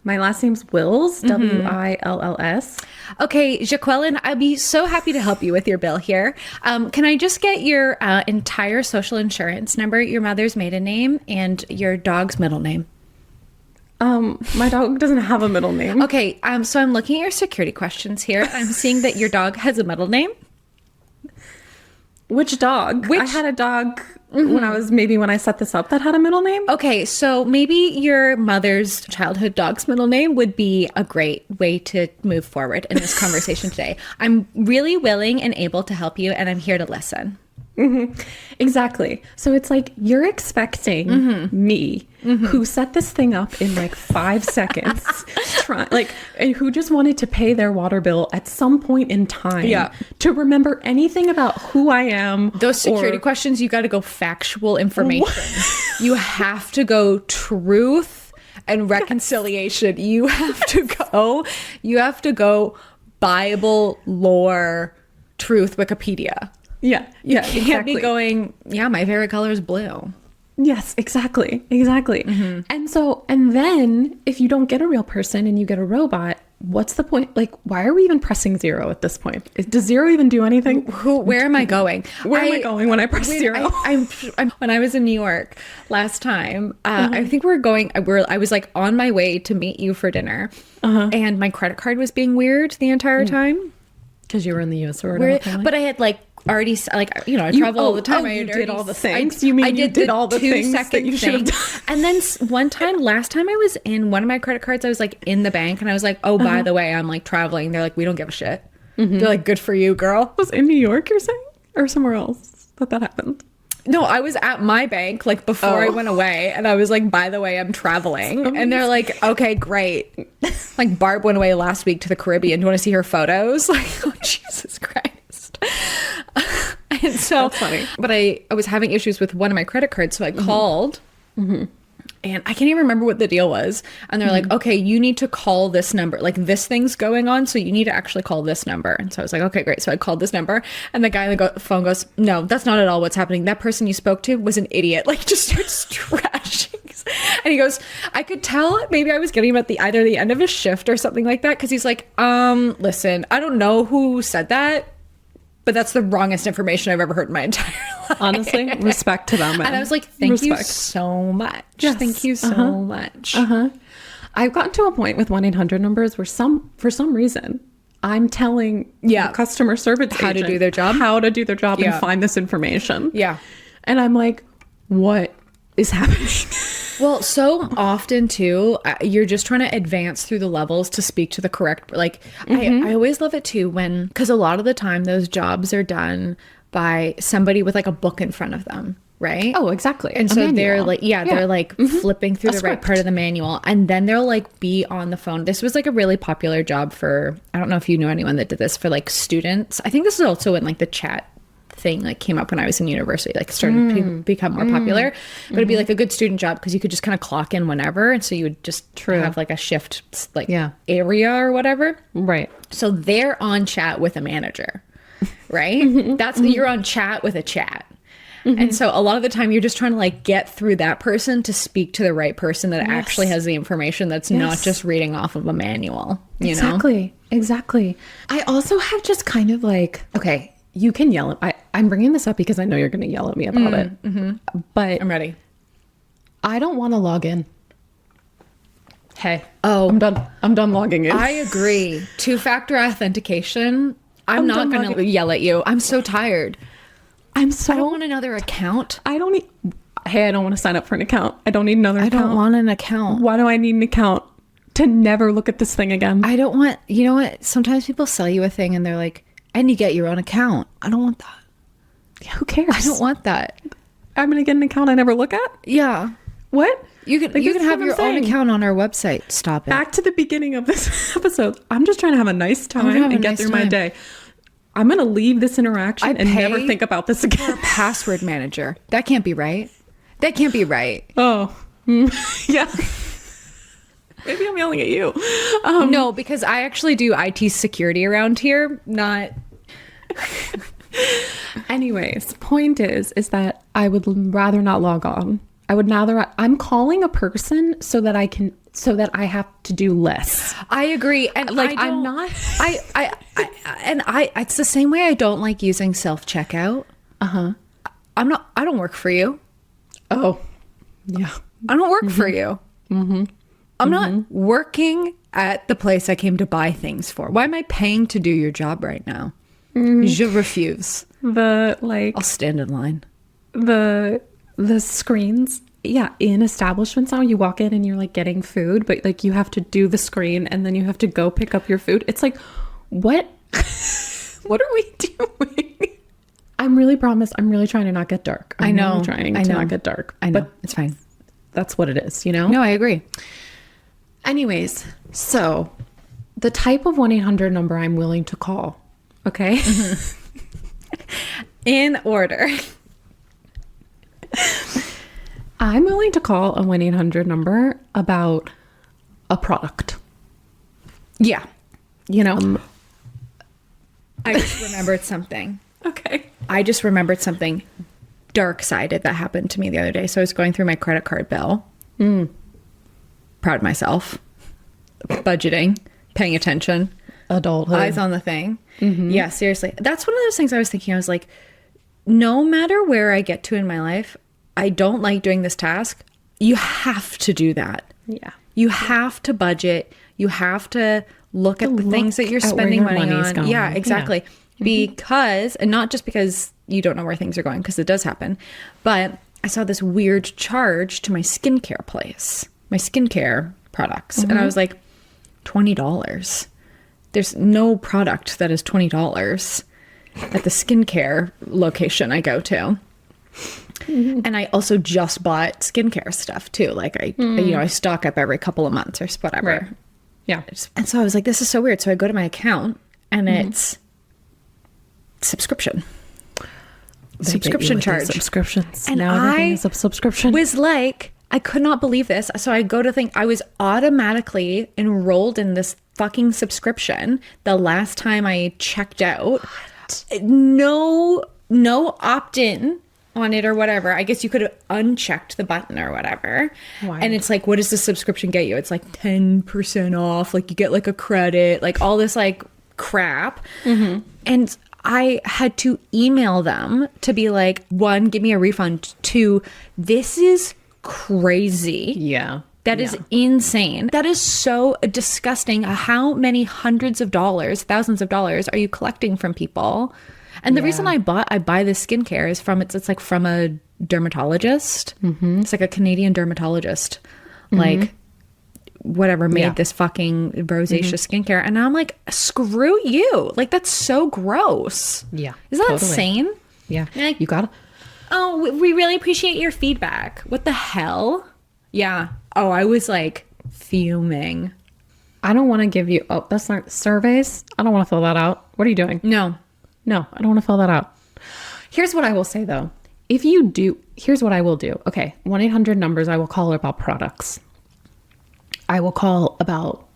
My last name's Wills, Wills. Okay, Jacqueline, I'd be so happy to help you with your bill here. Can I just get your entire social insurance number, your mother's maiden name, and your dog's middle name? My dog doesn't have a middle name. Okay, so I'm looking at your security questions here. I'm seeing that your dog has a middle name. Which dog? I had a dog when I set this up that had a middle name. Okay, so maybe your mother's childhood dog's middle name would be a great way to move forward in this conversation today. I'm really willing and able to help you, and I'm here to listen. Exactly. So it's like you're expecting me, who set this thing up in like 5 seconds, and who just wanted to pay their water bill at some point in time, to remember anything about who I am. Those security questions, you got to go factual information. You have to go truth and reconciliation. You have to go Bible, lore, truth, Wikipedia. Yeah. You can't be going, my favorite color is blue. Yes, exactly. And then if you don't get a real person and you get a robot, what's the point? Like, why are we even pressing 0 at this point? Does 0 even do anything? Where am I going? Where am I going when I press 0? When I was in New York last time, I think I was like on my way to meet you for dinner, and my credit card was being weird the entire time. Because you were in the US or whatever. But I had already, I travel all the time. You did all the things. I did all the things that you should have done. And then last time I was in one of my credit cards, I was like in the bank and I was like, oh, by the way, I'm like traveling. They're like, we don't give a shit. They're like, good for you, girl. Was in New York, you're saying? Or somewhere else that happened? No, I was at my bank before I went away, and I was like, by the way, I'm traveling. And they're like, okay, great. Like Barb went away last week to the Caribbean. Do you want to see her photos? Like, oh, Jesus Christ. And so that's funny. But I was having issues with one of my credit cards, so I called. And I can't even remember what the deal was. And they're like, okay, you need to call this number. Like, this thing's going on, so you need to actually call this number. And so I was like, okay, great. So I called this number. And the guy on the phone goes, no, that's not at all what's happening. That person you spoke to was an idiot. Like, just starts trashing. And he goes, I could tell maybe I was getting him at either the end of his shift or something like that. Because he's like, listen, I don't know who said that, but that's the wrongest information I've ever heard in my entire life. Honestly, respect to them. And I was like, thank you so much. Yes. Thank you so much. I've gotten to a point with 1-800 numbers where for some reason, I'm telling the customer service how agent to do their job and find this information. Yeah. And I'm like, what is happening? Well, so often too, you're just trying to advance through the levels to speak to the correct, I always love it too because a lot of the time those jobs are done by somebody with like a book in front of them, right? Oh, exactly. And so they're like, they're like flipping through the right part of the manual, and then they'll like be on the phone. This was like a really popular job for, I don't know if you know anyone that did this, for like students. I think this is also when like the chat thing like came up when I was in university, like started to become more popular. But it'd be like a good student job because you could just kind of clock in whenever, and so you would just have like a shift area or whatever. Right. So they're on chat with a manager, right? That's you're on chat with a chat. And so a lot of the time you're just trying to like get through that person to speak to the right person that actually has the information that's not just reading off of a manual, you know? Exactly. I also have just kind of like, okay, you can yell at I'm bringing this up because I know you're going to yell at me about it. But I'm ready. I don't want to log in. Hey. Oh, I'm done logging in. I agree. 2-factor authentication. I'm not going to yell at you. I'm so tired. I don't want another account. I don't want to sign up for an account. I don't need another account. I don't want an account. Why do I need an account? To never look at this thing again. I don't want, you know what? Sometimes people sell you a thing and they're like, and you get your own account. I don't want that. Yeah, who cares? I don't want that. I'm going to get an account I never look at? Yeah. What? You can have your own account on our website. Stop it. Back to the beginning of this episode. I'm just trying to have a nice time and get through my day. I'm going to leave this interaction and never think about this again. For a password manager. That can't be right. That can't be right. Oh. Yeah. Maybe I'm yelling at you. No, because I actually do IT security around here, not... Anyways, point is that I would rather not log on. I'm calling a person so that I have to do less. I agree. And like, it's the same way I don't like using self-checkout. I don't work for you. Oh, yeah. I don't work for you. I'm not working at the place I came to buy things for. Why am I paying to do your job right now? Je refuse. I'll stand in line. The screens, in establishments now, you walk in and you're like getting food, but like you have to do the screen and then you have to go pick up your food. It's like, what? What are we doing? I'm really trying to not get dark. I'm really trying to not get dark. I know. But it's fine. That's what it is, you know? No, I agree. Anyways, so the type of 1-800 number I'm willing to call, okay? In order. I'm willing to call a 1-800 number about a product. Yeah. You know? I just remembered something. Okay. I just remembered something dark-sided that happened to me the other day. So I was going through my credit card bill. Proud of myself. Budgeting. Paying attention. Adulthood. Eyes on the thing. Yeah, seriously. That's one of those things I was thinking. I was like, no matter where I get to in my life, I don't like doing this task. You have to do that. Yeah. You have to budget. You have to look at the things that you're spending money on. Going. Yeah, exactly. Yeah. Because, and not just because you don't know where things are going, because it does happen, but I saw this weird charge to my skincare place, my skincare products. And I was like, $20. There's no product that is $20 at the skincare location I go to. And I also just bought skincare stuff too. Like I stock up every couple of months or whatever. Right. Yeah. And so I was like, this is so weird. So I go to my account and it's subscription. Subscription charge. Subscriptions. And now everything is a subscription. Was like, I could not believe this. So I go to think I was automatically enrolled in this fucking subscription the last time I checked out. What? No opt-in on it or whatever. I guess you could have unchecked the button or whatever. Why? And it's like, what does the subscription get you? It's like 10% off. Like you get like a credit, like all this like crap. And I had to email them to be like, 1, give me a refund. 2, this is crazy. Yeah. That is insane. That is so disgusting. How many hundreds of dollars, thousands of dollars are you collecting from people? And the reason I buy this skincare is it's like from a dermatologist. It's like a Canadian dermatologist, like whatever made this fucking rosacea skincare. And I'm like, screw you. Like, that's so gross. Yeah. Is that insane? Yeah. Like, you gotta. Oh, we really appreciate your feedback. What the hell? Yeah. Oh, I was like fuming. I don't want to give you. Oh, that's not surveys. I don't want to fill that out. What are you doing? No, I don't want to fill that out. Here's what I will say though. If you do, here's what I will do. Okay. 1-800 numbers. I will call about products. I will call about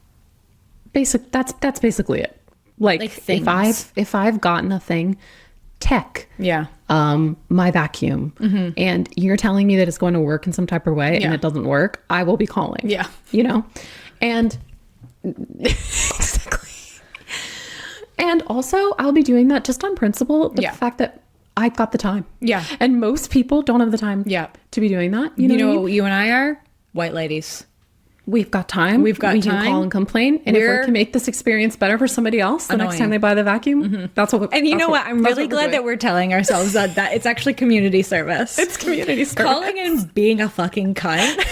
basic. That's basically it. Like things. if I've gotten a thing, tech. Yeah. my vacuum, and you're telling me that it's going to work in some type of way and it doesn't work, I will be calling. Yeah. You know? And exactly. And also, I'll be doing that just on principle. The fact that I've got the time. Yeah. And most people don't have the time to be doing that. You know what I mean? You and I are white ladies. We've got time. We time. can call and complain. And if we can make this experience better for somebody else the next time they buy the vacuum, that's what. And you know what? I'm really glad that we're telling ourselves that it's actually community service. It's community service. Calling and being a fucking cunt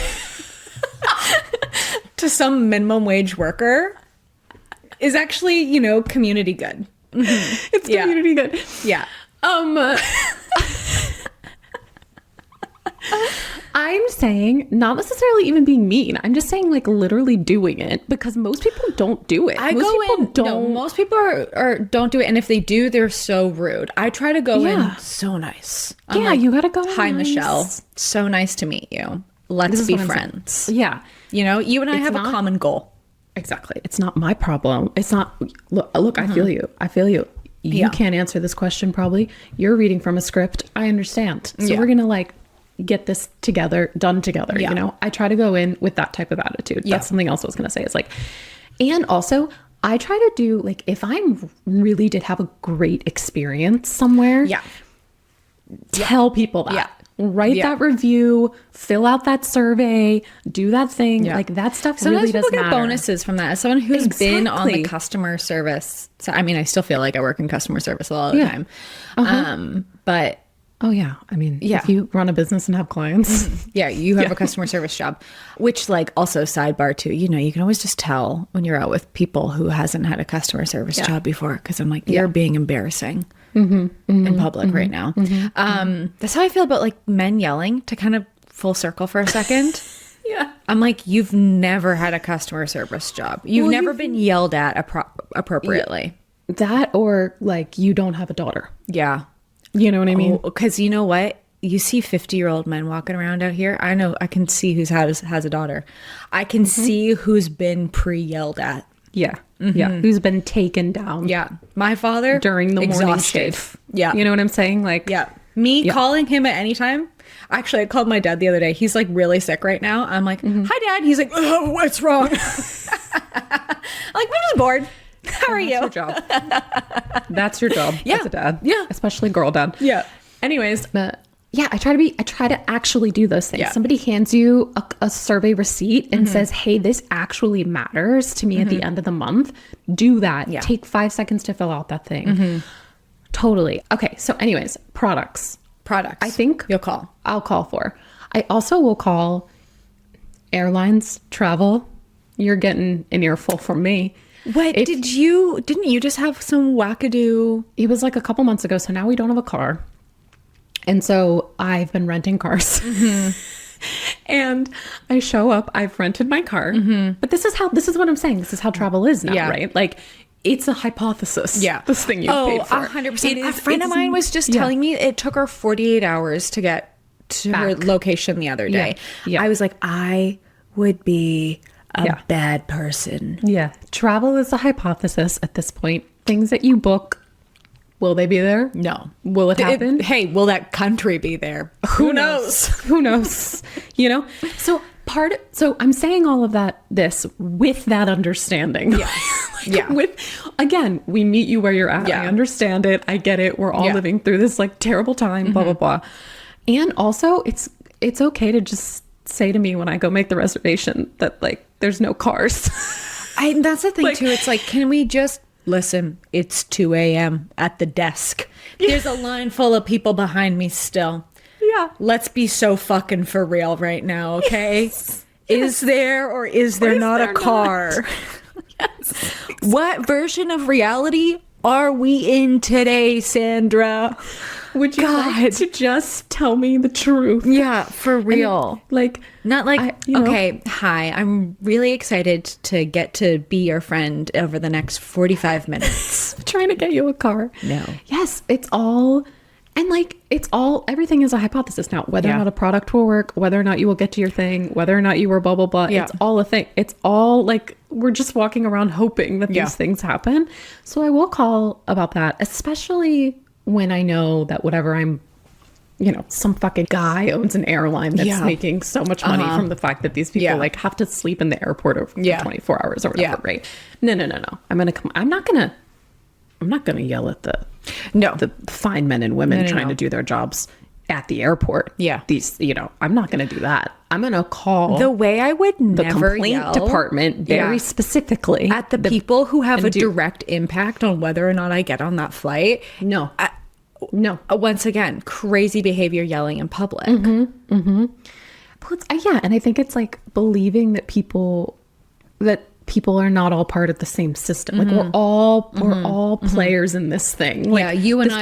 to some minimum wage worker is actually, you know, community good. It's community good. Yeah. I'm saying not necessarily even being mean. I'm just saying like literally doing it, because most people don't do it. Most people don't do it, and if they do, they're so rude. I try to go in so nice. I'm like, you gotta go. Hi, nice. Michelle. So nice to meet you. Let's be friends. Yeah, you know, you and I have a common goal. Exactly. It's not my problem. It's not. Look. I feel you. You can't answer this question. Probably you're reading from a script. I understand. So we're gonna like get this done together. You know, I try to go in with that type of attitude. That's something else I was gonna say. It's like, and also I try to do like, if I really did have a great experience somewhere, tell people that. Write that review, fill out that survey, do that thing. Like that stuff really does matter. Sometimes people get bonuses from that. As someone who's been on the customer service, so I mean, I still feel like I work in customer service a lot of the time. But oh yeah, I mean, if you run a business and have clients, you have a customer service job, which like also sidebar too, you know, you can always just tell when you're out with people who hasn't had a customer service job before, because I'm like, you're being embarrassing. In public right now. That's how I feel about like men yelling, to kind of full circle for a second. I'm like, you've never had a customer service job. You've never been yelled at appropriately. That, or like you don't have a daughter. Yeah. You know what I mean? Because you know what? You see 50-year-old men walking around out here. I know, I can see who's has a daughter. I can see who's been pre-yelled at. Yeah. Yeah. Who's been taken down. Yeah. My father during the morning shift. Yeah. You know what I'm saying? Like, me calling him at any time. Actually, I called my dad the other day. He's like really sick right now. I'm like, hi, Dad. He's like, oh, what's wrong? I'm like, I'm just bored. How are you? That's your job. That's your job. Yeah. As a dad. Yeah. Especially girl dad. Yeah. Anyways, I try to actually do those things. Somebody hands you a survey receipt and says, hey, this actually matters to me at the end of the month. Do that. Take 5 seconds to fill out that thing. Totally. Okay. So anyways, products. I think I'll call for. I also will call airlines, travel. You're getting an earful from me. What didn't you just have some wackadoo? It was like a couple months ago. So now we don't have a car. And so I've been renting cars. And I show up, I've rented my car. But this is what I'm saying. This is how travel is now, right? Like, it's a hypothesis. Yeah. This thing you paid for. 100%. A friend of mine was just telling me it took her 48 hours to get to her location the other day. I was like, I would be a bad person. Yeah. Travel is a hypothesis at this point. Things that you book, will they be there? No. Will it happen? Hey, will that country be there? Who knows? Who knows? You know? So I'm saying all of this with that understanding. Yeah. Again, we meet you where you're at. I understand it. I get it. We're all living through this like terrible time, blah, blah, blah. And also it's okay to just say to me when I go make the reservation that like, there's no cars. That's the thing too. It's like, can we just listen, it's 2 a.m. at the desk. There's a line full of people behind me still. Yeah. Let's be so fucking for real right now, okay? Yes. Is there or is there not a car? Yes. Exactly. What version of reality are we in today, Sandra? Would you like to just tell me the truth? Yeah, for real. Not like, okay, hi, I'm really excited to get to be your friend over the next 45 minutes. Trying to get you a car. No. Yes, everything is a hypothesis now. Whether or not a product will work, whether or not you will get to your thing, whether or not you were blah, blah, blah. Yeah. It's all a thing. It's all like, we're just walking around hoping that these things happen. So I will call about that, especially when I know that whatever I'm some fucking guy owns an airline that's making so much money from the fact that these people like have to sleep in the airport over for 24 hours or whatever, right? No. I'm not gonna yell at the fine men and women trying to do their jobs at the airport. Yeah. I'm not gonna do that. I'm gonna call the way I would the never complaint yell department very specifically at the people who have a direct impact on whether or not I get on that flight. No. Once again, crazy behavior yelling in public. But and I think it's like believing that people are not all part of the same system. Like we're all players in this thing. Like, you and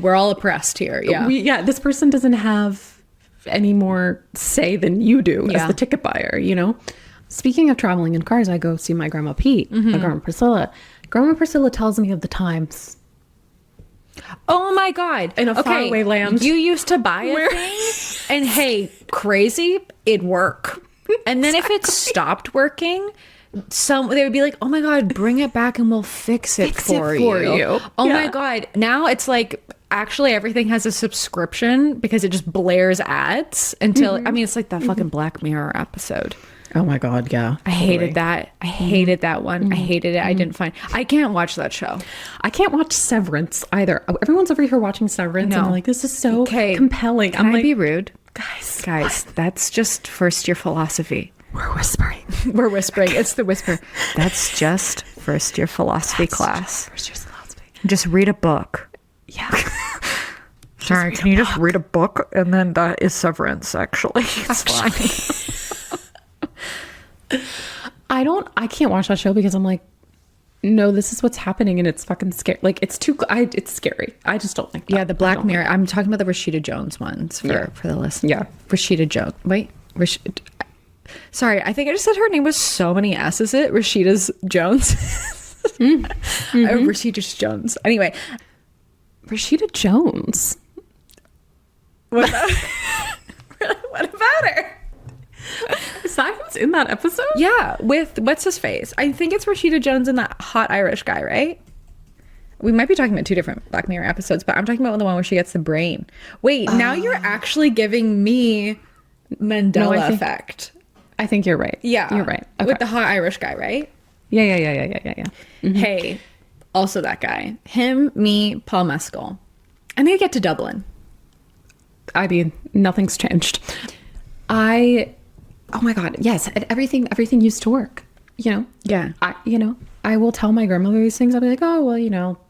we're all oppressed here. This person doesn't have any more say than you do as the ticket buyer, Speaking of traveling in cars, I go see my grandma Pete, my grandma Priscilla. Grandma Priscilla tells me of the times. Oh my God. In a faraway land. You used to buy a thing and hey, crazy, it'd work. And then if it stopped working, they would be like, oh my God, bring it back and we'll fix it for you. Oh my God. Now it's like, actually everything has a subscription because it just blares ads until, it's like that fucking Black Mirror episode. Oh my God, yeah. I hated that. I hated that one. I hated it. I can't watch that show. I can't watch Severance either. Everyone's over here watching Severance and they're like, this is so compelling. Can I be rude? Guys, that's just first year philosophy. We're whispering. It's the whisper. That's just first year philosophy class. First year philosophy. Just read a book. Yeah. Sorry, can you just read a book? And then that is Severance, actually. It's fine. I can't watch that show because I'm like, no, this is what's happening and it's fucking scary. Like it's scary. I just don't like that. Yeah, the Black Mirror. I'm talking about the Rashida Jones ones for the list. Yeah. Rashida Jones. Wait, sorry, I think I just said her name with so many S's. Rashida's Jones. Rashida Jones. Anyway. Rashida Jones. What about her? Is that who's in that episode? Yeah, with what's his face? I think it's Rashida Jones and that hot Irish guy, right? We might be talking about two different Black Mirror episodes, but I'm talking about the one where she gets the brain. Wait, now you're actually giving me Mandela effect. I think you're right. Yeah, you're right. Okay. With the hot Irish guy, right? Yeah. Mm-hmm. Hey, also that guy. Him, me, Paul Mescal. I need to get to Dublin. I mean, nothing's changed. Oh my God, yes, everything used to work, Yeah. I will tell my grandmother these things. I'll be like, oh, well,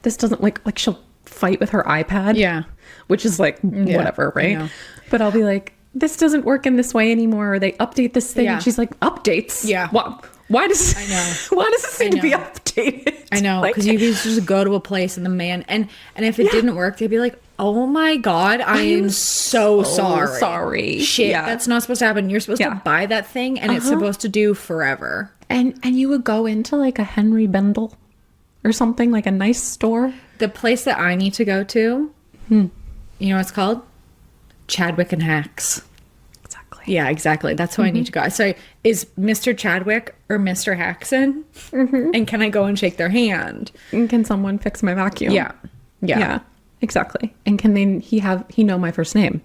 this doesn't like she'll fight with her iPad. Yeah. Which is like, whatever, right? But I'll be like, this doesn't work in this way anymore. Or they update this thing. Yeah. And she's like, updates? Yeah. Why does I know. This need to be updated? I know, because you could just go to a place and the man, and if it didn't work, they'd be like, oh my God, I am so sorry. Shit, that's not supposed to happen. You're supposed to buy that thing and it's supposed to do forever. And you would go into like a Henry Bendel or something, like a nice store. The place that I need to go to, you know what it's called? Chadwick and Hacks. Yeah, exactly. That's who I need to go. So is Mr. Chadwick or Mr. Haxon? And can I go and shake their hand? And can someone fix my vacuum? Yeah, exactly. And can he know my first name?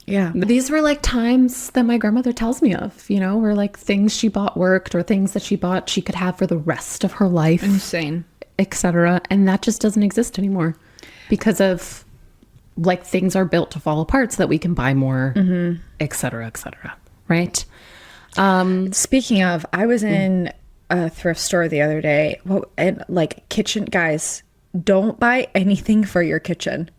Yeah. These were like times that my grandmother tells me of, where like things she bought worked or things that she bought she could have for the rest of her life. Insane. Etc. And that just doesn't exist anymore because of like things are built to fall apart so that we can buy more, etc. Right? Speaking of, I was in a thrift store the other day, and like kitchen guys, don't buy anything for your kitchen.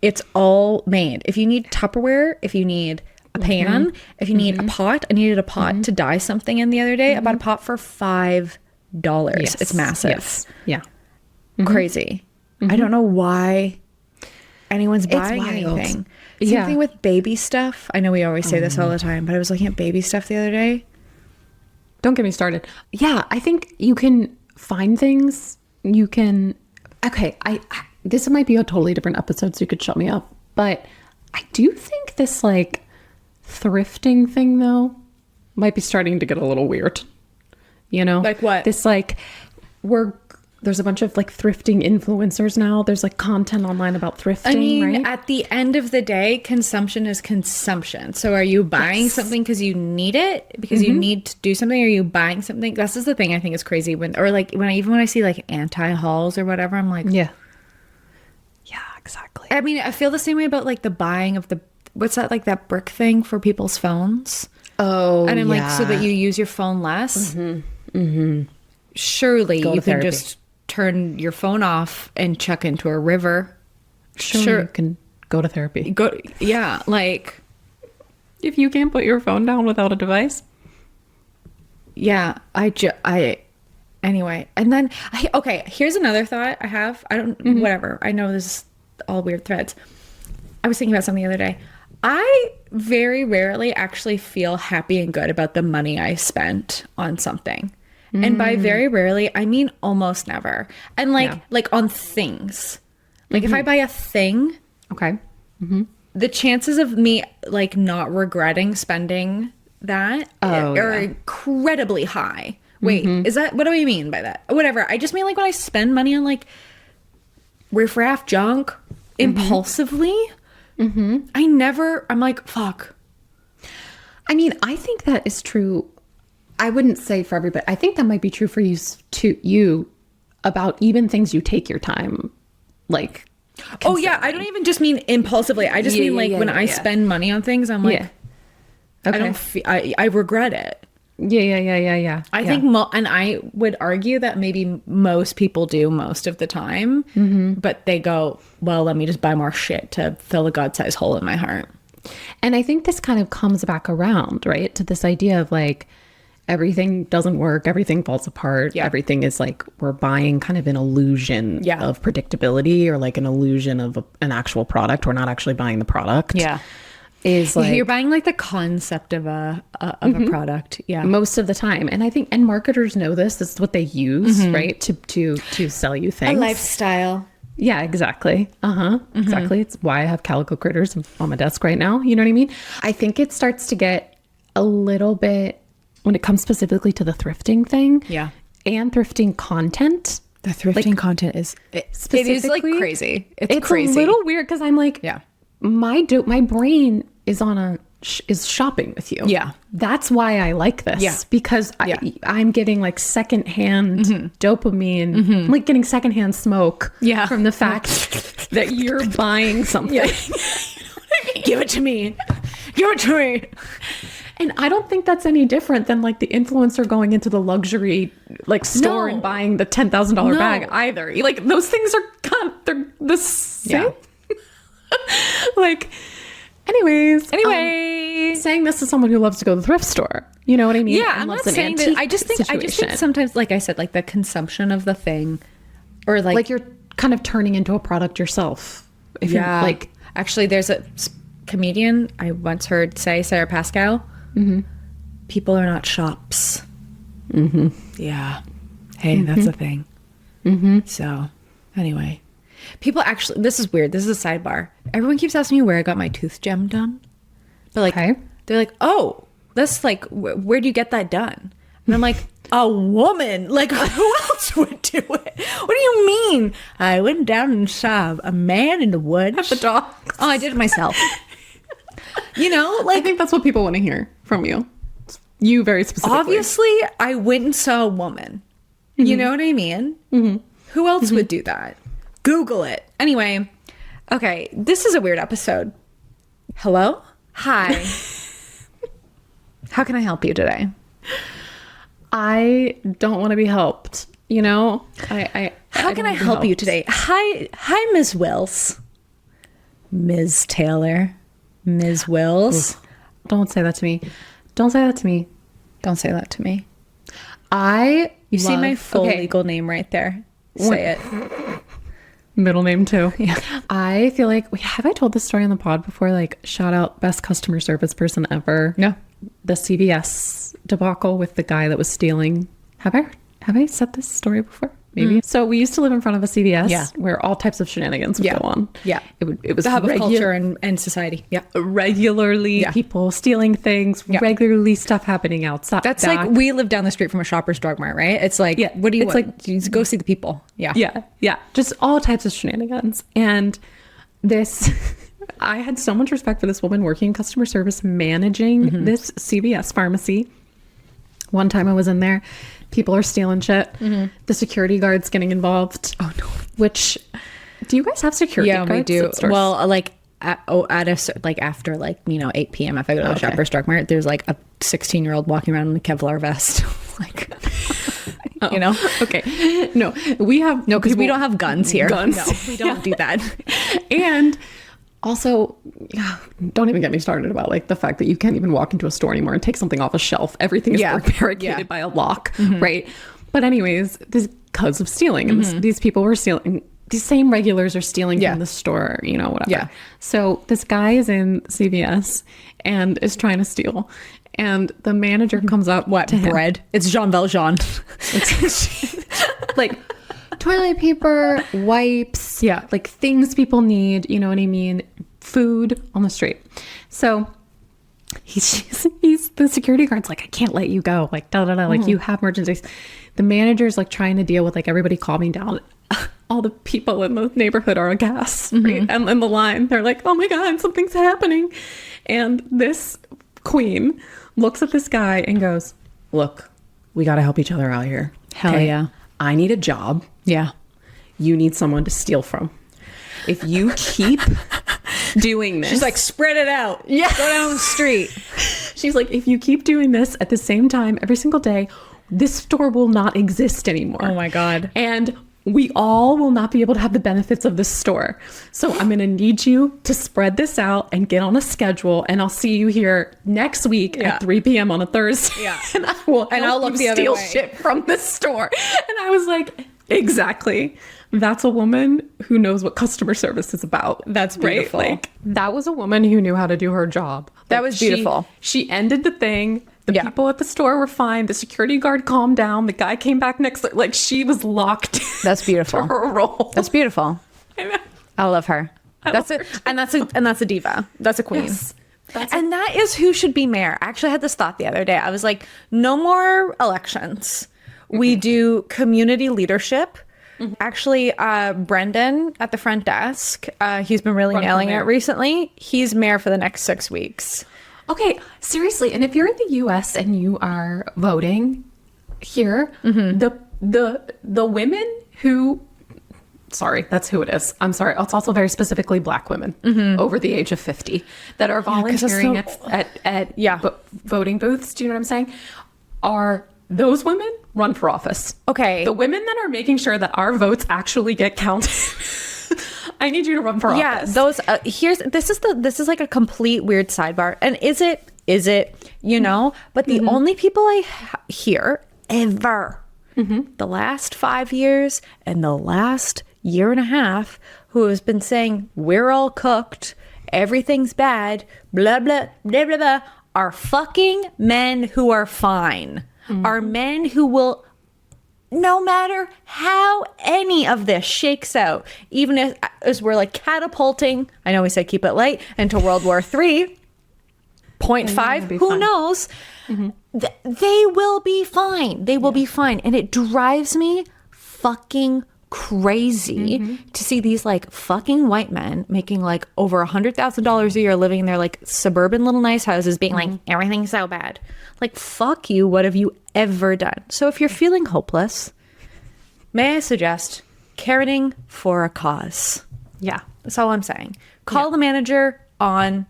It's all made. If you need Tupperware, if you need a pan, if you need a pot, I needed a pot to dye something in the other day. I bought a pot for $5. Yes. It's massive. Yes. Yeah. Crazy. I don't know why anyone's buying anything. Same thing with baby stuff. I know we always say this all the time, but I was looking at baby stuff the other day. Don't get me started. Yeah, I think you can find things. You can. Okay, this might be a totally different episode, so you could shut me up. But I do think this like thrifting thing though might be starting to get a little weird. Like what? This like we're there's a bunch of like thrifting influencers now. There's like content online about thrifting, I mean, right? at the end of the day, consumption is consumption. So are you buying something because you need it, because you need to do something? Or are you buying something? This is the thing I think is crazy when I see like anti-hauls or whatever, I'm like, Yeah, exactly. I mean, I feel the same way about like the buying of what's that, like that brick thing for people's phones? Oh, And I'm like, so that you use your phone less? Surely you can therapy. just turn your phone off and chuck into a river. Sure, you can go to therapy. Yeah, like, If you can't put your phone down without a device. yeah, anyway. And then, okay, here's another thought I have. Whatever. I know this is all weird threads. I was thinking about something the other day. I very rarely actually feel happy and good about the money I spent on something. And by very rarely, I mean almost never. And like on things. Like if I buy a thing, Okay. the chances of me like not regretting spending that are incredibly high. Wait, is that, what do I mean by that? Whatever. I just mean like when I spend money on like riffraff junk impulsively, I'm like, fuck. I mean, I think that is true. I wouldn't say for everybody. I think that might be true for you about even things you take your time, like. Oh yeah, I don't even just mean impulsively. I just mean like when I spend money on things, I'm like, I don't feel, I regret it. Yeah. I think, and I would argue that maybe most people do most of the time, but they go, well, let me just buy more shit to fill a God-sized hole in my heart. And I think this kind of comes back around, right, to this idea of like, everything doesn't work, everything falls apart, everything is like, we're buying kind of an illusion of predictability or like an illusion of an actual product. We're not actually buying the product. Is like, you're buying like the concept of a product. Yeah. Most of the time. And I think, and marketers know this is what they use, right, to sell you things. A lifestyle. Yeah, exactly. Exactly. It's why I have calico critters on my desk right now. You know what I mean? I think it starts to get a little bit, when it comes specifically to the thrifting thing, and thrifting content. The thrifting content is it is like crazy. It's crazy. A little weird because I'm like, my brain is on is shopping with you. Yeah, that's why I like this. Yeah, because I'm getting like secondhand dopamine. I'm like getting secondhand smoke. Yeah, from the fact that you're buying something. You know what I mean? Give it to me. Give it to me. And I don't think that's any different than like the influencer going into the luxury like store and buying the $10,000 bag either. Like those things are they're the same. Like, anyways, saying this to someone who loves to go to the thrift store, you know what I mean? Yeah, I'm not saying that. I just think sometimes, like I said, like the consumption of the thing, or like you're kind of turning into a product yourself. If you're like, actually, there's a comedian I once heard say, Sarah Pascal. People are not shops. Yeah. Hey, that's a thing. So, anyway, people actually, this is weird. This is a sidebar. Everyone keeps asking me where I got my tooth gem done. But like, they're like, oh, that's like, where do you get that done? And I'm like, a woman. Like, who else would do it? What do you mean? I went down and saw a man in the woods. At the dogs. Oh, I did it myself. You know, like, I think that's what people want to hear from you. You very specifically. Obviously, I went and saw a woman. You know what I mean? Who else would do that? Google it. Anyway, okay, this is a weird episode. Hello? Hi. How can I help you today? I don't want to be helped. You know, How can I help you today? Hi, Ms. Wills. Ms. Taylor. Ms. Wills. Oof. Don't say that to me. Don't say that to me. Don't say that to me. You see my full legal name right there. Say it. Middle name too. Yeah. I feel like, have I told this story on the pod before? Like, shout out best customer service person ever. No. The CVS debacle with the guy that was stealing. Have I said this story before? maybe. So we used to live in front of a CVS Yeah. where all types of shenanigans would go on. Yeah. It was The hub of culture and society. Yeah. regularly people stealing things, regularly stuff happening outside. That's like, we live down the street from a Shoppers Drug Mart, right? It's like, what do you it's want? like, You go see the people. Yeah. Yeah. Just all types of shenanigans. And this, I had so much respect for this woman working in customer service, managing this CVS pharmacy. One time I was in there, people are stealing shit. The security guard's getting involved. Oh no. Which, do you guys have security guards? Yeah, we do. at stores? Well, like, after 8 p.m. if I go to the Shoppers Drug Mart, there's like a 16-year-old walking around in a Kevlar vest. Like, you know? Okay. No, we have... No, because we don't have guns here. Guns. No, we don't do that. And also, don't even get me started about like the fact that you can't even walk into a store anymore and take something off a shelf. Everything is barricaded by a lock, right? But anyways, this because of stealing. And these people were stealing... These same regulars are stealing from the store, you know, whatever. Yeah. So this guy is in CVS and is trying to steal. And the manager comes up to him. Bread? It's Jean Valjean. Like toilet paper, wipes, like things people need, you know what I mean? Food on the street. So he's the security guard's like, I can't let you go. Like, like you have emergencies. The manager's like trying to deal with like everybody calming down. All the people in the neighborhood are aghast, right? And in the line, they're like, oh my God, something's happening. And this queen looks at this guy and goes, look, we got to help each other out here. Hell yeah. I need a job. Yeah. You need someone to steal from. If you keep doing this. She's like, spread it out. Yeah. Go down the street. She's like, if you keep doing this at the same time every single day, this store will not exist anymore. Oh my God. And we all will not be able to have the benefits of this store. So I'm going to need you to spread this out and get on a schedule. And I'll see you here next week at 3 p.m. on a Thursday. Yeah. And I will I'll look the other steal way. shit from this store. And I was like, exactly. That's a woman who knows what customer service is about. That's beautiful. Right? Like, that was a woman who knew how to do her job. That was beautiful. She ended the thing. The people at the store were fine. The security guard calmed down. The guy came back next. Like, she was locked. That's beautiful. To her role. That's beautiful. I love her. That's love it. And that's a diva. That's a queen. Yes. And that is who should be mayor. I actually had this thought the other day. I was like, no more elections. We do community leadership. Actually, Brendan at the front desk, he's been really nailing it recently. He's mayor for the next 6 weeks. Okay, seriously. And if you're in the U.S. and you are voting here, the women who, sorry, that's who it is. I'm sorry. It's also very specifically Black women over the age of 50 that are volunteering at voting booths. Do you know what I'm saying? Are those women run for office? Okay. The women that are making sure that our votes actually get counted. I need you to run for office. Yeah, those this is like a complete weird sidebar. And is it, you know, but the only people I hear ever the last 5 years and the last year and a half who has been saying we're all cooked, everything's bad, blah blah blah blah blah, are fucking men who are fine. Are men who will, no matter how any of this shakes out, even as we're like catapulting, I know we said keep it light, into World War III, 0.5, who knows? They will be fine. They will be fine. And it drives me fucking crazy to see these like fucking white men making like over $100,000 a year living in their like suburban little nice houses being like, everything's so bad. Like, fuck you. What have you ever done? So if you're feeling hopeless, may I suggest caring for a cause? Yeah. That's all I'm saying. Call the manager on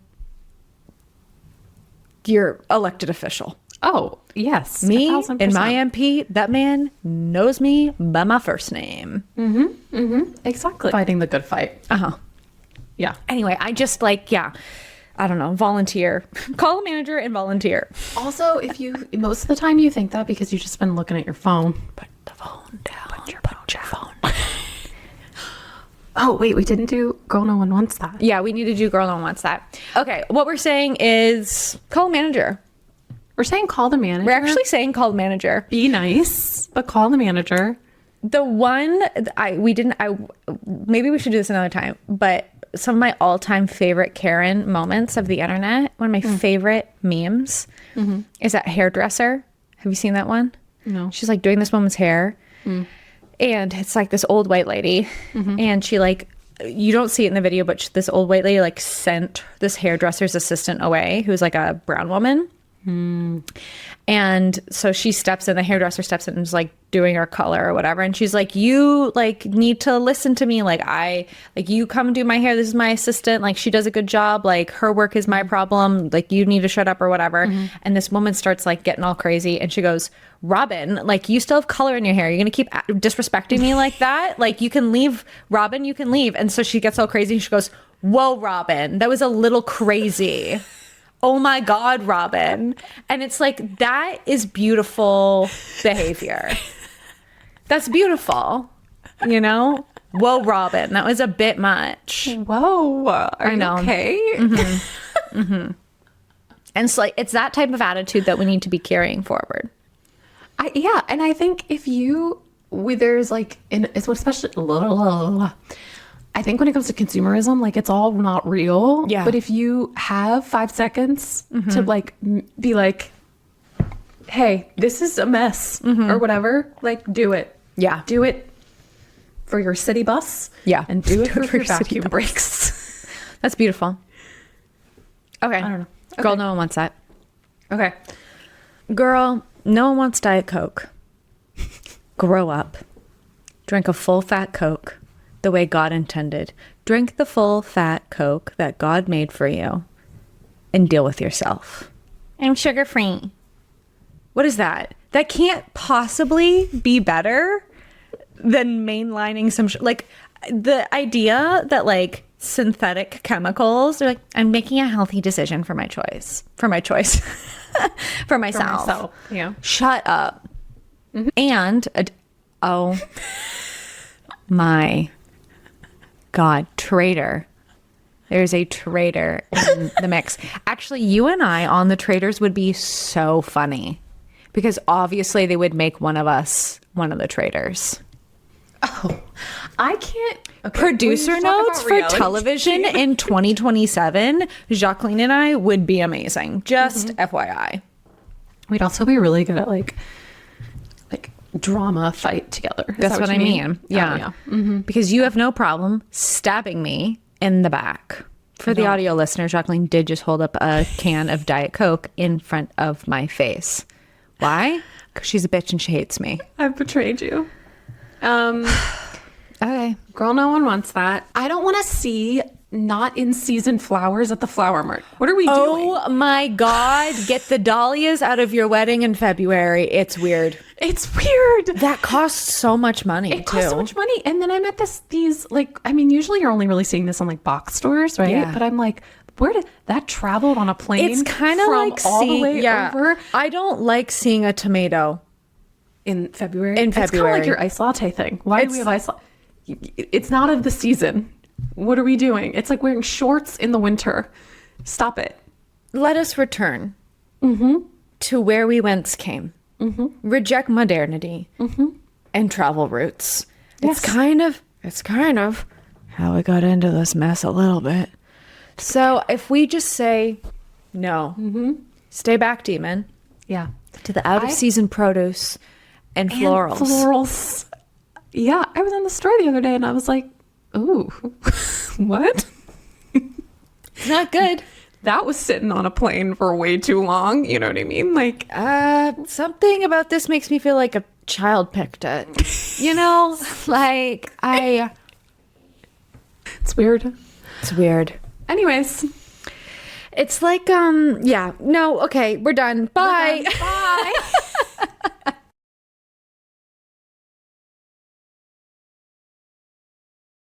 your elected official. Oh, yes. Me 1,000%. and my MP, that man knows me by my first name. Exactly. Fighting the good fight. Yeah. Anyway, I just like, I don't know, volunteer. Call a manager and volunteer. Also, if you, most of the time you think that because you've just been looking at your phone. Put the phone down. Put your phone down. Oh, wait, we didn't do Girl No One Wants That. Yeah, we need to do Girl No One Wants That. Okay, what we're saying is call a manager. We're saying call the manager. We're actually saying call the manager. Be nice, but call the manager. The one maybe we should do this another time, but some of my all-time favorite Karen moments of the internet, one of my favorite memes is that hairdresser. Have you seen that one? No. She's like doing this woman's hair and it's like this old white lady and she like, you don't see it in the video, but this old white lady like sent this hairdresser's assistant away, who's like a brown woman. And so she steps in, the hairdresser steps in and is like doing her color or whatever, and she's like, you like need to listen to me, like you come do my hair, this is my assistant, like she does a good job, like her work is my problem, like you need to shut up or whatever. And this woman starts like getting all crazy and she goes, Robin, like you still have color in your hair, you're gonna keep disrespecting me like that, like you can leave, Robin, you can leave. And so she gets all crazy and she goes, whoa, Robin, that was a little crazy. Oh my God, Robin. And it's like, that is beautiful behavior. That's beautiful, you know? Whoa, Robin, that was a bit much. Whoa, are you okay? And it's like, it's that type of attitude that we need to be carrying forward. Yeah, and I think if there's like, it's especially, I think when it comes to consumerism, like it's all not real. Yeah. But if you have 5 seconds to like be like, hey, this is a mess or whatever, like do it. Yeah. Do it for your city bus. Yeah. And do it for your your vacuum city brakes. That's beautiful. Okay. I don't know. Girl, Okay. no one wants that. Okay. Girl, no one wants Diet Coke. Grow up. Drink a full fat Coke the way God intended. Drink the full fat Coke that God made for you and deal with yourself. I'm sugar free. What is that? That can't possibly be better than mainlining some like the idea that like synthetic chemicals are like, I'm making a healthy decision for my choice. For myself. Yeah. Shut up. And oh my God, traitor. There's a traitor in the mix. Actually, you and I on the Traitors would be so funny because obviously they would make one of us one of the traitors. Oh, I can't. Okay, Producer we talk notes about for reality television TV. in 2027, Jacqueline and I would be amazing. Just FYI. We'd also be really good at like drama fight together. Is That's that what I you mean. Yeah. Because you have no problem stabbing me in the back. For the audio listener, Jacqueline did just hold up a can of Diet Coke in front of my face. Why? Because she's a bitch and she hates me. I've betrayed you. Okay. Girl, no one wants that. I don't want to see not in season flowers at the flower mart. What are we doing? Oh my God. Get the dahlias out of your wedding in February. It's weird. It's weird. That costs so much money. It costs so much money. And then I'm at these like, I mean, usually you're only really seeing this on like box stores, right? Yeah. But I'm like, where did that traveled on a plane? It's kind of from like all the way over I don't like seeing a tomato. in February. In It's kind of February. like your ice latte thing. Why do we have ice latte? It's not of the season. What are we doing? It's like wearing shorts in the winter. Stop it. Let us return to where we whence came. Reject modernity and travel routes. Yes. It's kind of how we got into this mess a little bit. So if we just say no, stay back, demon, Yeah. to the out of season produce and florals. Florals. Yeah. I was in the store the other day and I was like, ooh, what? It's not good. That was sitting on a plane for way too long. You know what I mean? Like, Something about this makes me feel like a child picked it. You know, like it's weird. It's weird. Anyways. It's like, yeah, no, okay, we're done. Bye. Bye.